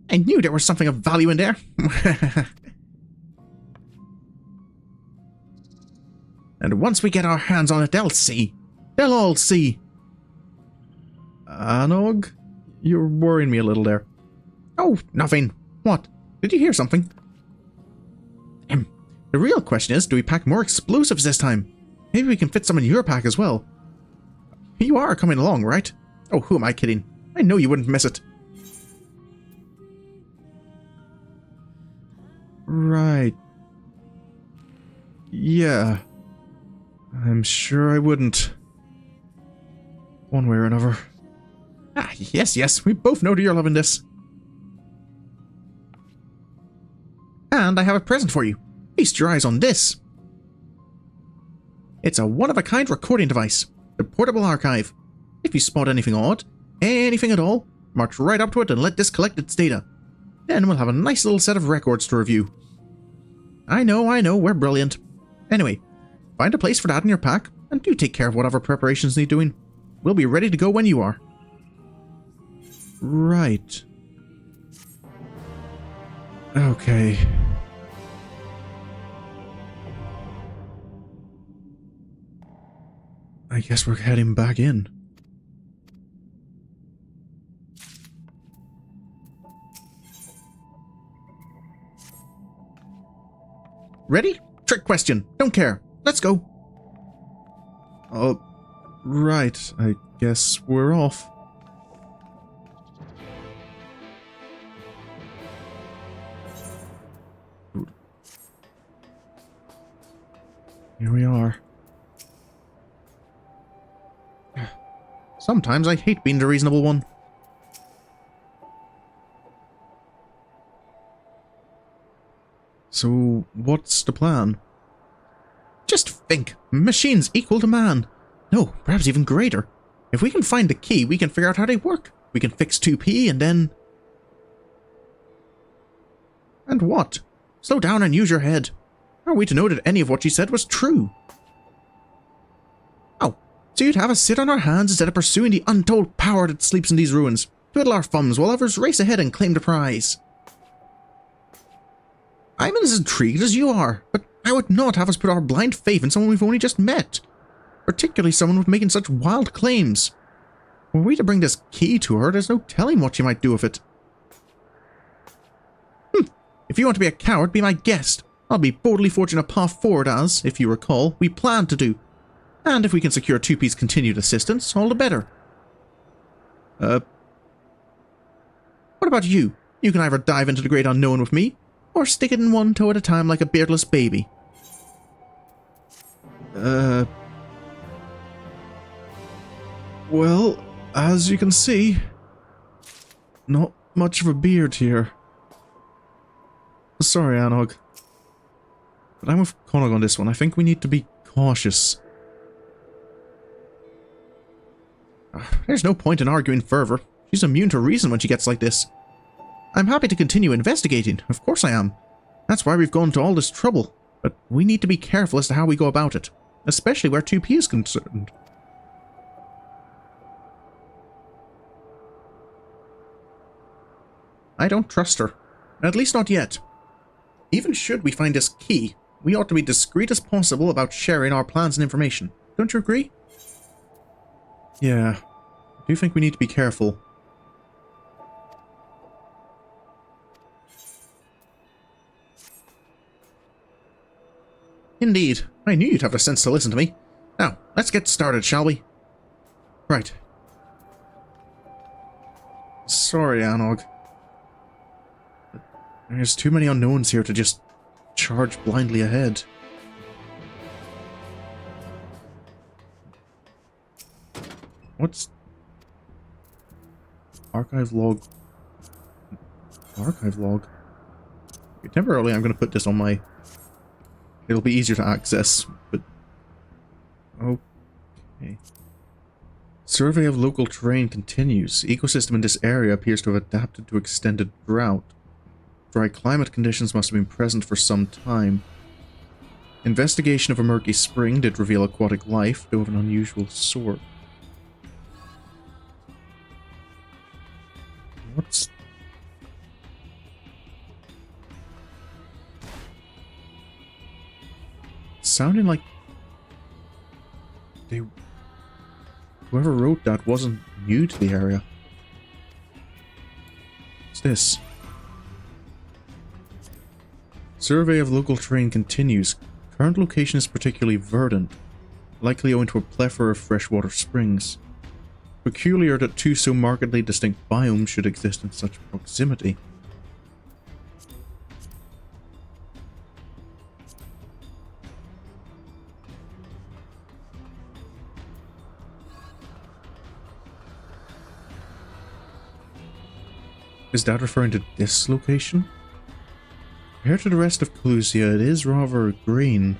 I knew there was something of value in there. And once we get our hands on it, they'll see. They'll all see. Anog? You're worrying me a little there. Oh, nothing. What? Did you hear something? The real question is, do we pack more explosives this time? Maybe we can fit some in your pack as well. You are coming along, right? Oh, who am I kidding? I know you wouldn't miss it. Right. Yeah. I'm sure I wouldn't. One way or another. Ah, yes, we both know that you're loving this. And I have a present for you. Feast your eyes on this. It's a one-of-a-kind recording device. The portable archive. If you spot anything odd, anything at all, march right up to it and let this collect its data. Then we'll have a nice little set of records to review. I know, we're brilliant. Anyway, find a place for that in your pack, and do take care of whatever preparations need doing. We'll be ready to go when you are. Right. Okay. I guess we're heading back in. Ready? Trick question. Don't care. Let's go. Right. I guess we're off. Here we are. Sometimes I hate being the reasonable one. So, what's the plan? Just think. Machines equal to man. No, perhaps even greater. If we can find the key, we can figure out how they work. We can fix 2p and then... And what? Slow down and use your head. How are we to know that any of what she said was true? Oh, so you'd have us sit on our hands instead of pursuing the untold power that sleeps in these ruins, twiddle our thumbs while others race ahead and claim the prize. I'm as intrigued as you are, but I would not have us put our blind faith in someone we've only just met, particularly someone with making such wild claims. Were we to bring this key to her, there's no telling what she might do with it. If you want to be a coward, be my guest. I'll be boldly forging a path forward as, if you recall, we planned to do. And if we can secure Two-Piece continued assistance, all the better. What about you? You can either dive into the great unknown with me, or stick it in one toe at a time like a beardless baby. Well, as you can see, not much of a beard here. Sorry, Anog. But I'm with Konog on this one. I think we need to be cautious. There's no point in arguing further. She's immune to reason when she gets like this. I'm happy to continue investigating. Of course I am. That's why we've gone to all this trouble. But we need to be careful as to how we go about it. Especially where 2P is concerned. I don't trust her. At least not yet. Even should we find this key, we ought to be discreet as possible about sharing our plans and information. Don't you agree? Yeah. I do think we need to be careful. Indeed. I knew you'd have the sense to listen to me. Now, let's get started, shall we? Right. Sorry, Anog. There's too many unknowns here to just charge blindly ahead. What's... Archive log... Archive log? Okay, temporarily I'm going to put this on my... It'll be easier to access, but... Okay. Survey of local terrain continues. Ecosystem in this area appears to have adapted to extended drought. Dry climate conditions must have been present for some time. Investigation of a murky spring did reveal aquatic life, though of an unusual sort. What's... Sounding like... Whoever wrote that wasn't new to the area. What's this? Survey of local terrain continues. Current location is particularly verdant, likely owing to a plethora of freshwater springs. Peculiar that two so markedly distinct biomes should exist in such proximity. Is that referring to this location? Compared to the rest of Kholusia, it is rather green.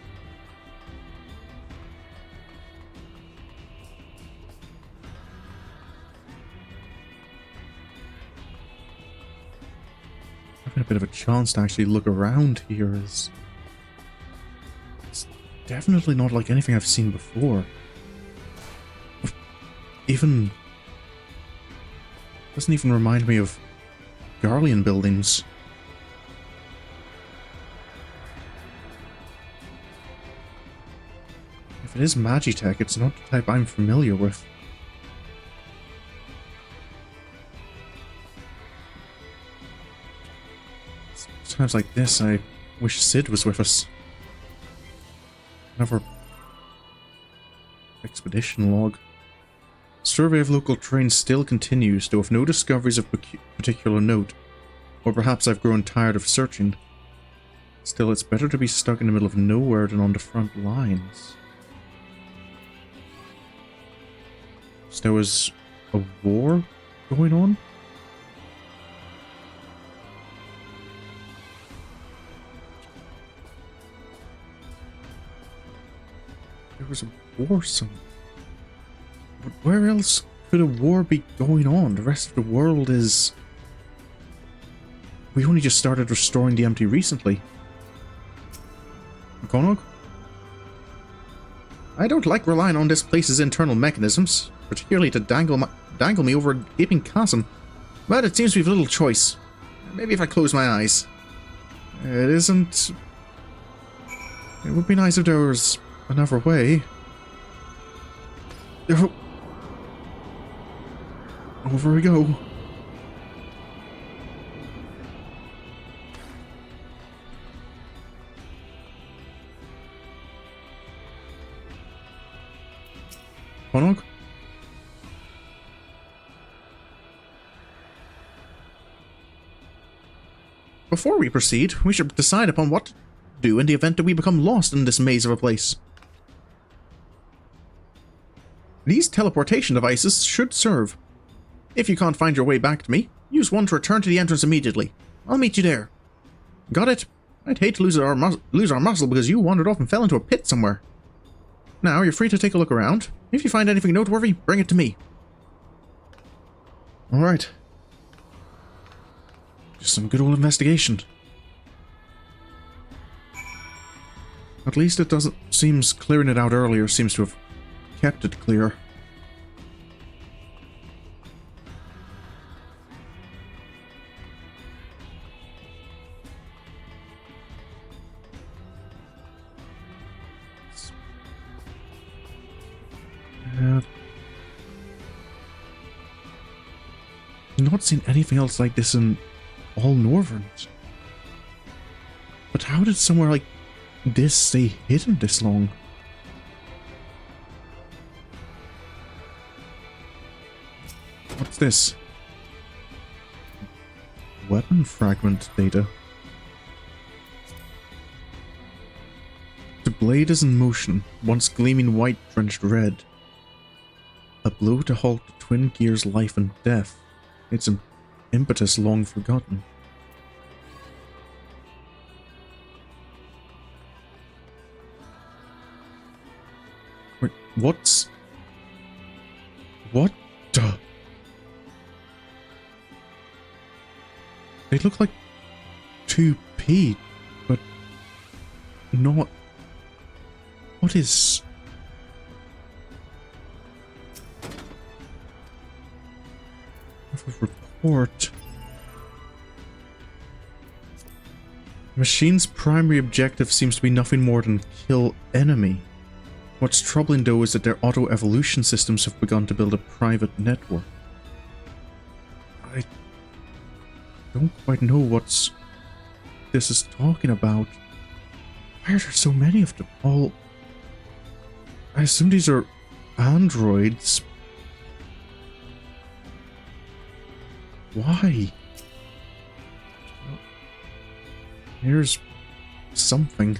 Having a bit of a chance to actually look around here is... It's definitely not like anything I've seen before. Even... Doesn't even remind me of Garlean buildings. If it is Magitech, it's not the type I'm familiar with. Times like this, I wish Sid was with us. Another expedition log. Survey of local terrain still continues, though with no discoveries of particular note. Or perhaps I've grown tired of searching. Still, it's better to be stuck in the middle of nowhere than on the front lines. So there was a war going on? There was a war somewhere. But where else could a war be going on? The rest of the world is... We only just started restoring the empty recently. Konog? I don't like relying on this place's internal mechanisms, particularly to dangle me over a gaping chasm, but it seems we've little choice. Maybe if I close my eyes. It isn't... It would be nice if there was another way. Oh. Over we go. Konog? Before we proceed, we should decide upon what to do in the event that we become lost in this maze of a place. These teleportation devices should serve. If you can't find your way back to me, use one to return to the entrance immediately. I'll meet you there. Got it? I'd hate to lose our muscle because you wandered off and fell into a pit somewhere. Now, you're free to take a look around. If you find anything noteworthy, bring it to me. Alright. Just some good old investigation. At least it doesn't... Seems clearing it out earlier seems to have kept it clear. Not seen anything else like this in all Northerns. But how did somewhere like this stay hidden this long? What's this? Weapon fragment data. The blade is in motion, once gleaming white drenched red. A blow to halt the twin gear's life and death. Its impetus long forgotten. Wait, what's... What the... They look like 2P, but not... What is... Report. The machine's primary objective seems to be nothing more than kill enemy. What's troubling though is that their auto-evolution systems have begun to build a private network. I don't quite know what this is talking about. Why are there so many of them? All... I assume these are androids. Why? Well, here's something.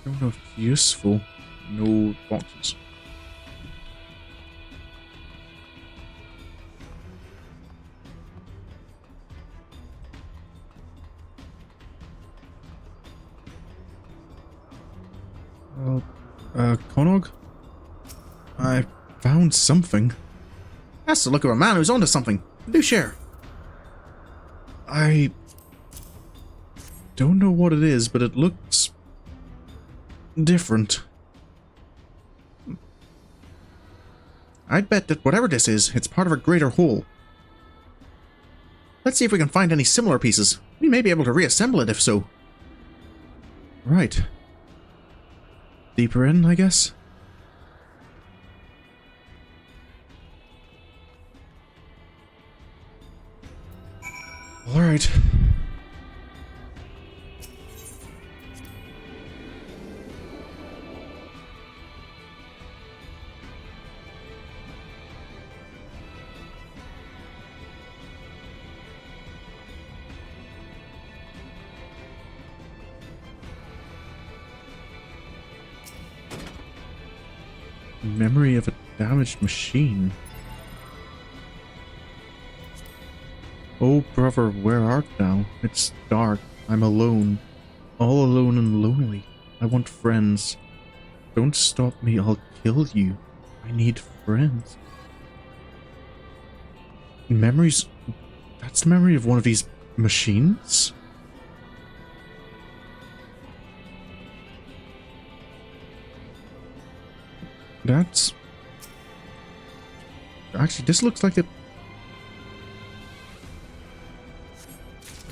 Don't know if it's useful. No boxes. Konog? I found something. That's the look of a man who's onto something. Do share. I don't know what it is, but it looks different. I'd bet that whatever this is, it's part of a greater whole. Let's see if we can find any similar pieces. We may be able to reassemble it if so. Right. Deeper in, I guess? Alright. Memory of a damaged machine. Oh brother, where art thou? It's dark. I'm alone. All alone and lonely. I want friends. Don't stop me, I'll kill you. I need friends. Memories... That's the memory of one of these machines? That's... Actually, this looks like it...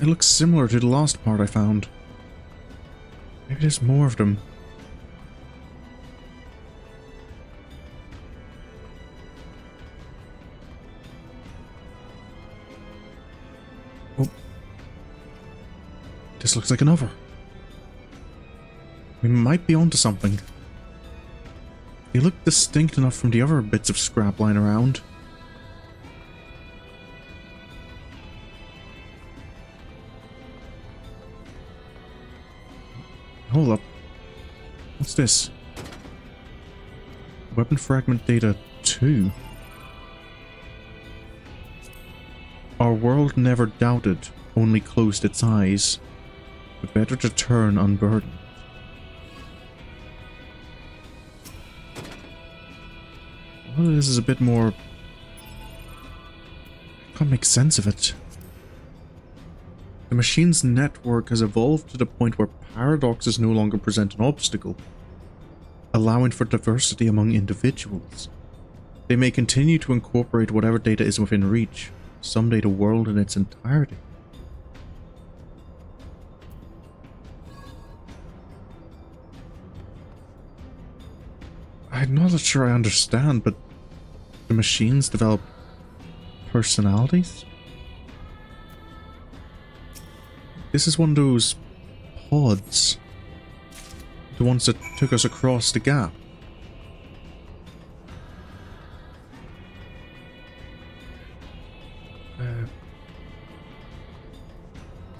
It looks similar to the last part I found. Maybe there's more of them. Oh. This looks like another. We might be onto something. They look distinct enough from the other bits of scrap lying around. Hold up. What's this? Weapon fragment data 2. Our world never doubted, only closed its eyes. But better to turn unburdened. Well, this is a bit more... I can't make sense of it. The machine's network has evolved to the point where paradoxes no longer present an obstacle, allowing for diversity among individuals. They may continue to incorporate whatever data is within reach, someday the world in its entirety. I'm not sure I understand, but the machines develop personalities? This is one of those pods. The ones that took us across the gap.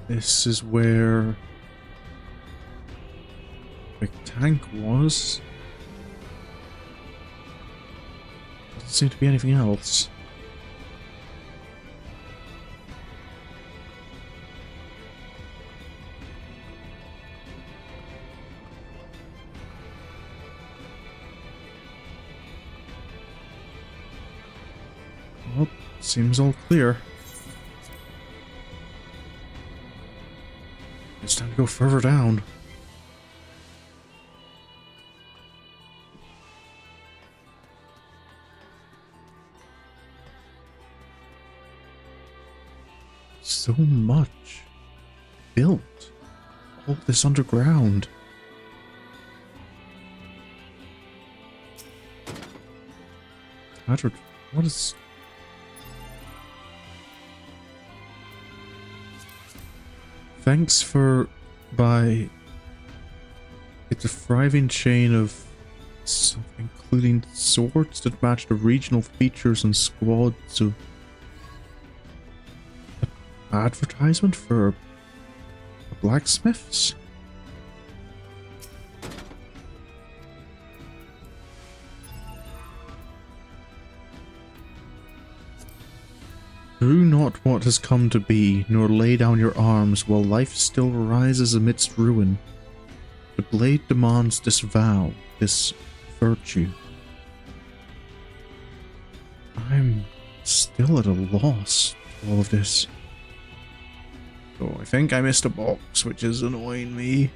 This is where the tank was. Doesn't seem to be anything else. Well, seems all clear. It's time to go further down. So much built. All this underground. Patrick, what is... Thanks for... by... It's a thriving chain of... including swords that match the regional features and squads of... advertisement for... blacksmiths? Do not what has come to be, nor lay down your arms while life still rises amidst ruin. The blade demands this vow, this virtue. I'm still at a loss to all of this. So I think I missed a box, which is annoying me.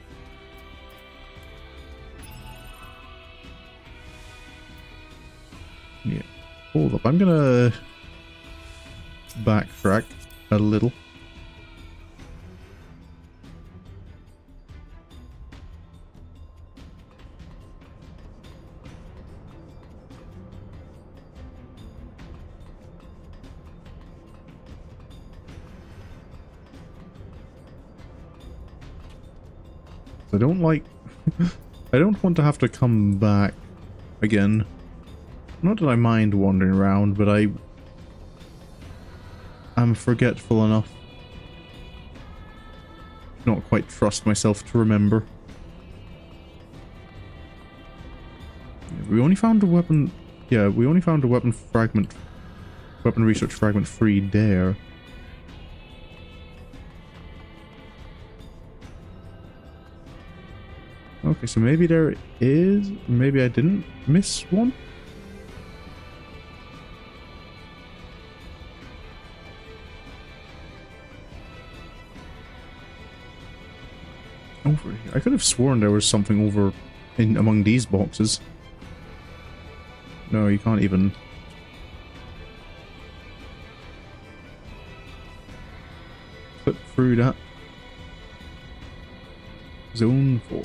Yeah. Hold up, I'm gonna backtrack a little. I don't like... I don't want to have to come back again. Not that I mind wandering around, but I'm forgetful enough. Not quite trust myself to remember. We only found a weapon... Yeah, we only found a weapon fragment... Weapon research fragment 3 there. Okay, so maybe there is... Maybe I didn't miss one? Over here. I could have sworn there was something over in among these boxes. No, you can't even. Clip through that. Zone 4.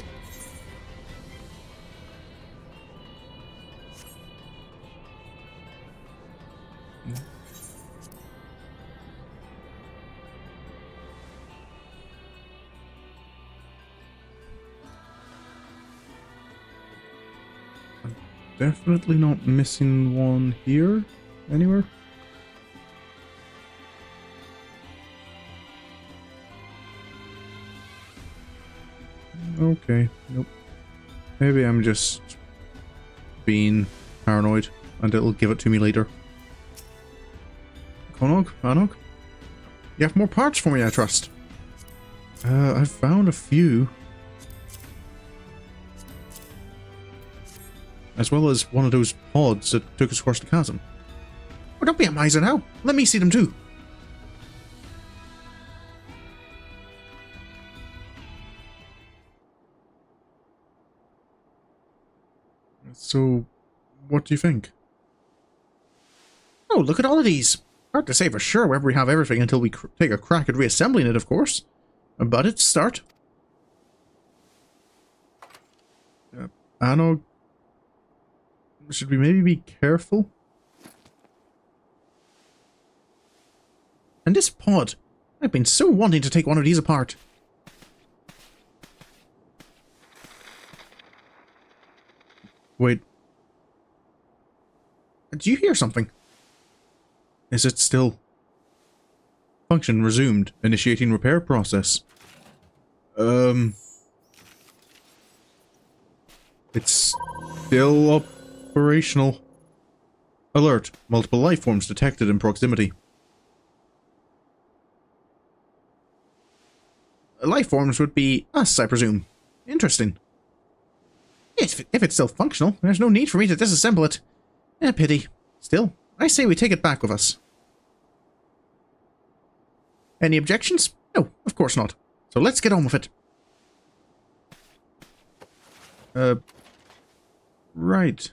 Definitely not missing one here anywhere. Okay, nope. Maybe I'm just being paranoid and it'll give it to me later. Konog? You have more parts for me, I trust. I've found a few. As well as one of those pods that took us across the chasm. Oh, don't be a miser now. Let me see them too. So, what do you think? Oh, look at all of these. Hard to say for sure whether we have everything until we take a crack at reassembling it, of course. But it's a start. Anog. Should we maybe be careful? And this pod. I've been so wanting to take one of these apart. Wait. Do you hear something? Is it still? Function resumed. Initiating repair process. It's still operational. Alert. Multiple life forms detected in proximity. Life forms would be us, I presume. Interesting. If it's still functional, there's no need for me to disassemble it. A pity. Still, I say we take it back with us. Any objections? No, of course not. So let's get on with it. Right.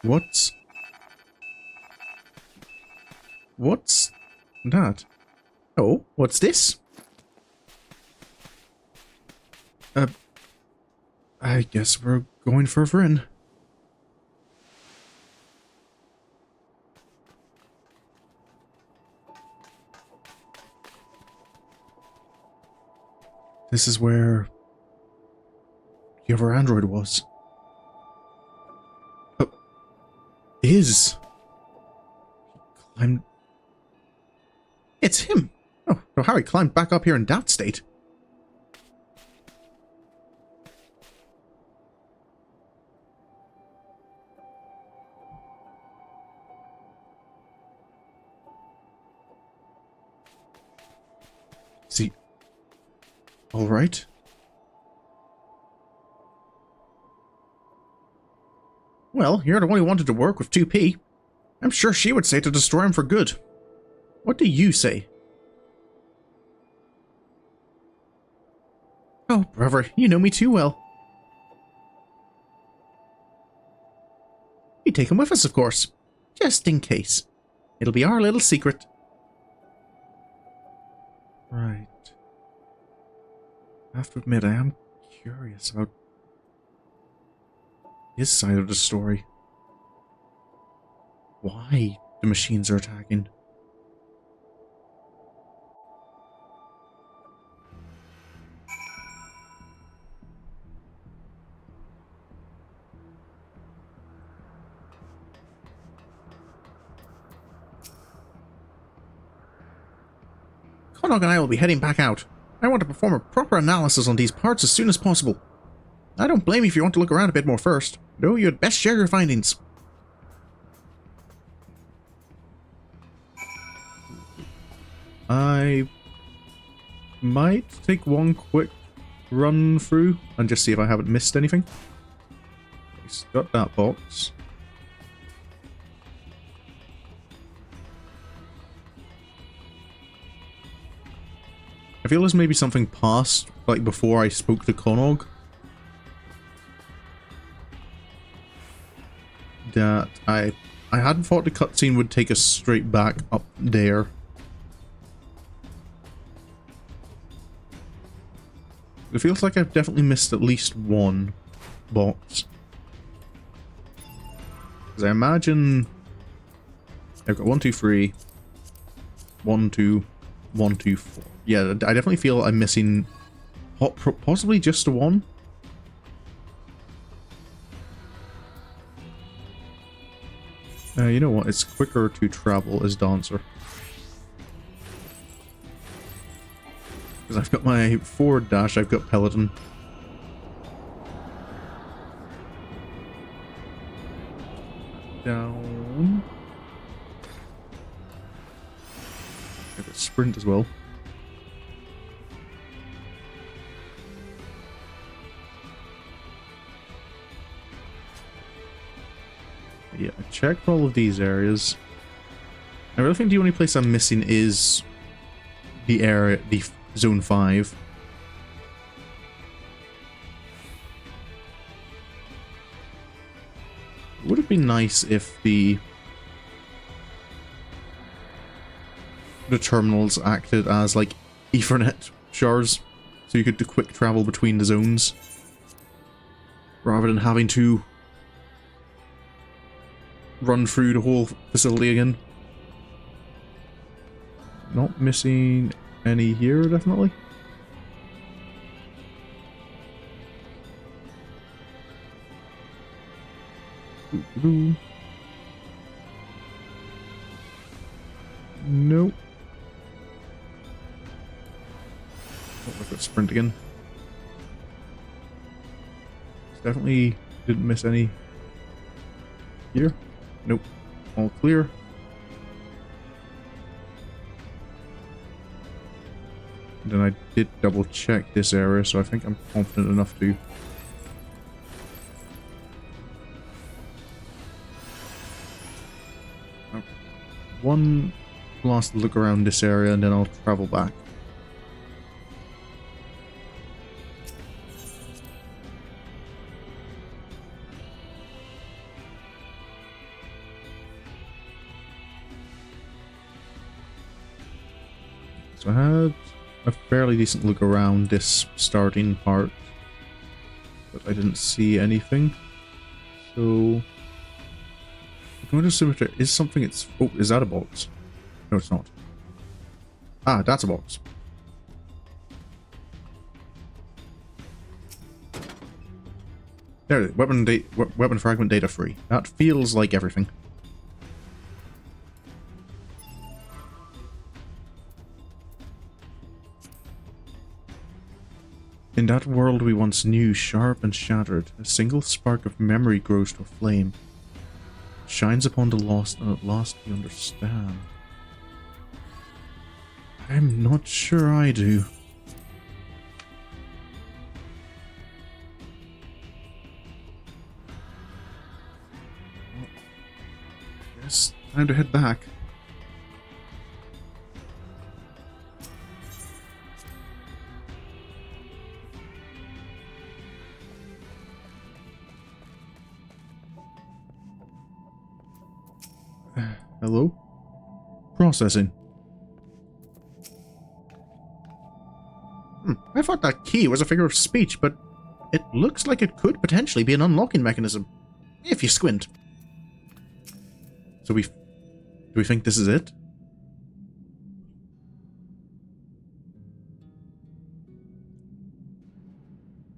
What's that? Oh, what's this? I guess we're going further in. This is where your android was. Oh, is. He climbed. It's him. Oh, so how he climbed back up here in that state? Is he all right? Well, you're the one who wanted to work with 2P. I'm sure she would say to destroy him for good. What do you say? Oh, brother, you know me too well. We take him with us, of course. Just in case. It'll be our little secret. Right. I have to admit, I am curious about his side of the story. Why the machines are attacking. Konog and I will be heading back out. I want to perform a proper analysis on these parts as soon as possible. I don't blame you if you want to look around a bit more first, though you had best share your findings. I might take one quick run through and just see if I haven't missed anything. He's got that box. I feel there's maybe something past, like before I spoke to Konog, that I hadn't thought the cutscene would take us straight back up there. It feels like I've definitely missed at least one box. Because I imagine I've got 1, 2, 3, 1, 2, 1, 2, 4. Yeah, I definitely feel I'm missing possibly just a one. You know what? It's quicker to travel as Dancer. Because I've got my forward dash, I've got Peloton. Down. I've got sprint as well. Yeah, I checked all of these areas. I really think the only place I'm missing is the area, the Zone 5. It would have been nice if the terminals acted as like Ethernet shards, so you could do quick travel between the zones, rather than having to run through the whole facility again. Not missing any here, definitely. Nope. Oh, I've got sprint again. Definitely didn't miss any here. Nope. All clear. And then I did double check this area, so I think I'm confident enough to. One last look around this area and then I'll travel back. So I had a fairly decent look around this starting part, but I didn't see anything. So I'm going to assume if there is something. It's oh, is that a box? No, it's not. Ah, that's a box. There, weapon fragment data free. That feels like everything. In that world we once knew, sharp and shattered, a single spark of memory grows to a flame. Shines upon the lost, and at last we understand. I'm not sure I do. Guess time to head back. Hello? Processing. I thought that key was a figure of speech, but it looks like it could potentially be an unlocking mechanism, if you squint. So do we think this is it?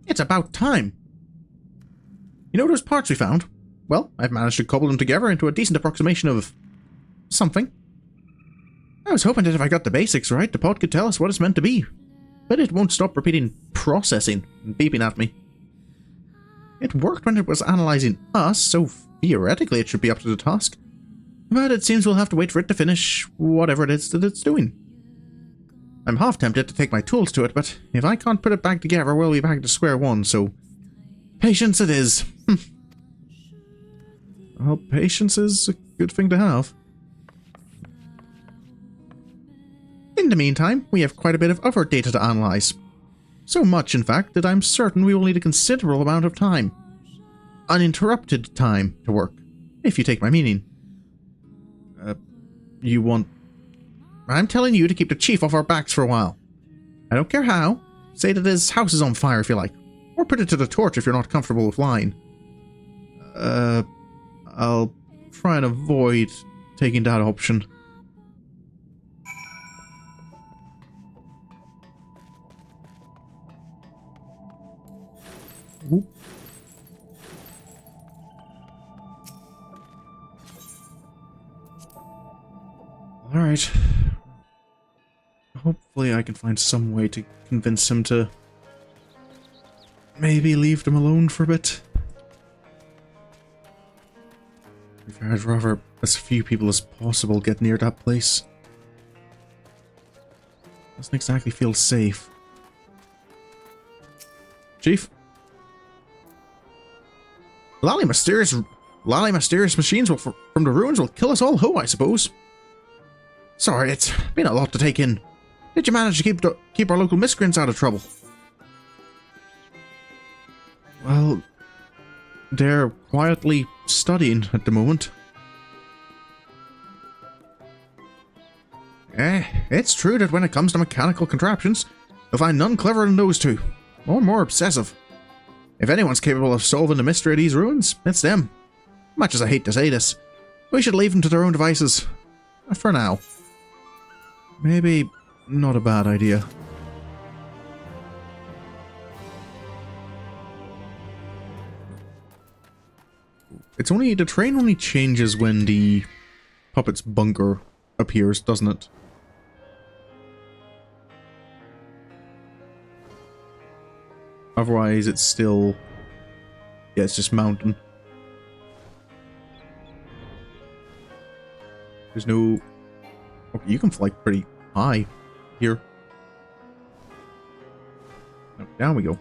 It's about time. You know those parts we found? Well, I've managed to cobble them together into a decent approximation of something. I was hoping that if I got the basics right, the pod could tell us what it's meant to be. But it won't stop repeating processing and beeping at me. It worked when it was analyzing us, so theoretically it should be up to the task. But it seems we'll have to wait for it to finish whatever it is that it's doing. I'm half tempted to take my tools to it, but if I can't put it back together, we'll be back to square one, so patience it is. Well, patience is a good thing to have. In the meantime, we have quite a bit of other data to analyze. So much, in fact, that I'm certain we will need a considerable amount of time. Uninterrupted time to work, if you take my meaning. You want... I'm telling you to keep the chief off our backs for a while. I don't care how. Say that his house is on fire if you like. Or put it to the torch if you're not comfortable with lying. I'll try and avoid taking that option. Ooh. Alright. Hopefully I can find some way to convince him to maybe leave them alone for a bit. I'd rather as few people as possible get near that place. Doesn't exactly feel safe. Chief? Lally mysterious machines from the ruins will kill us all who, I suppose. Sorry, it's been a lot to take in. Did you manage to keep our local miscreants out of trouble? Well, they're quietly studying at the moment. It's true that when it comes to mechanical contraptions, you'll find none cleverer than those two, or more obsessive. If anyone's capable of solving the mystery of these ruins, it's them. Much as I hate to say this, we should leave them to their own devices. For now. Maybe not a bad idea. The train only changes when the puppet's bunker appears, doesn't it? Otherwise, it's still... yeah, it's just mountain. There's no... okay, you can fly pretty high here. Oh, down we go.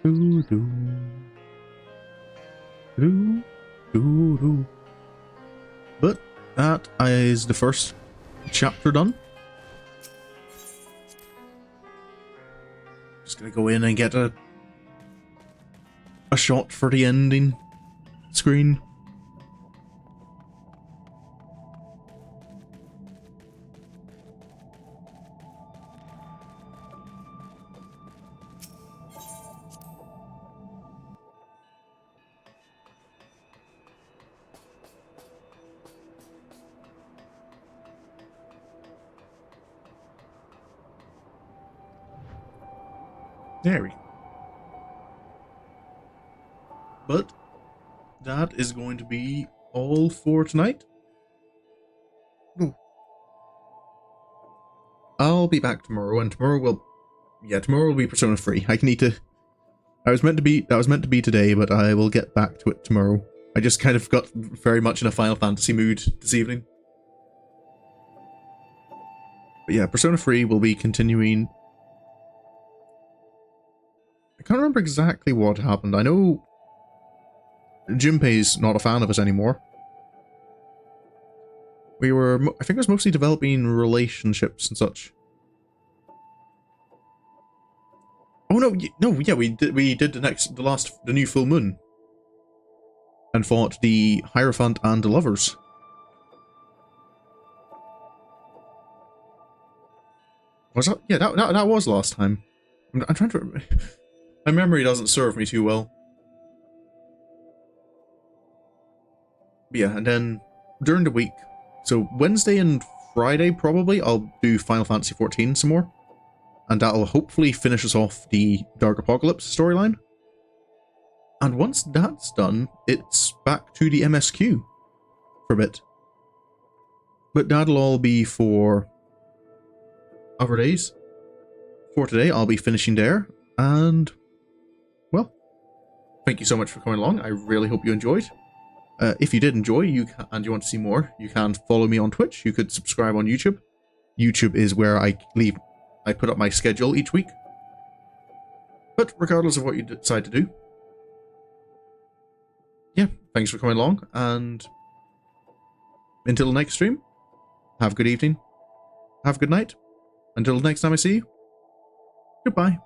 Doo-doo. Doo-doo-doo. But that is the first chapter done. Just gonna go in and get a shot for the ending screen. There we go. But that is going to be all for tonight. Ooh. I'll be back tomorrow, and tomorrow will be Persona 3. That was meant to be today, but I will get back to it tomorrow. I just kind of got very much in a Final Fantasy mood this evening. But yeah, Persona 3 will be continuing. I can't remember exactly what happened. I know Junpei's not a fan of us anymore. I think it was mostly developing relationships and such. Oh no, yeah, we did the new full moon. And fought the Hierophant and the Lovers. Was that? Yeah, that was last time. I'm trying to remember. My memory doesn't serve me too well. But yeah, and then during the week, so Wednesday and Friday probably, I'll do Final Fantasy XIV some more. And that'll hopefully finish us off the Dark Apocalypse storyline. And once that's done, it's back to the MSQ for a bit. But that'll all be for other days. For today, I'll be finishing there, and well, thank you so much for coming along. I really hope you enjoyed. If you did enjoy, and you want to see more, you can follow me on Twitch. You could subscribe on YouTube. YouTube is where I put up my schedule each week. But regardless of what you decide to do, yeah, thanks for coming along, and until the next stream, have a good evening, have a good night. Until next time I see you, goodbye.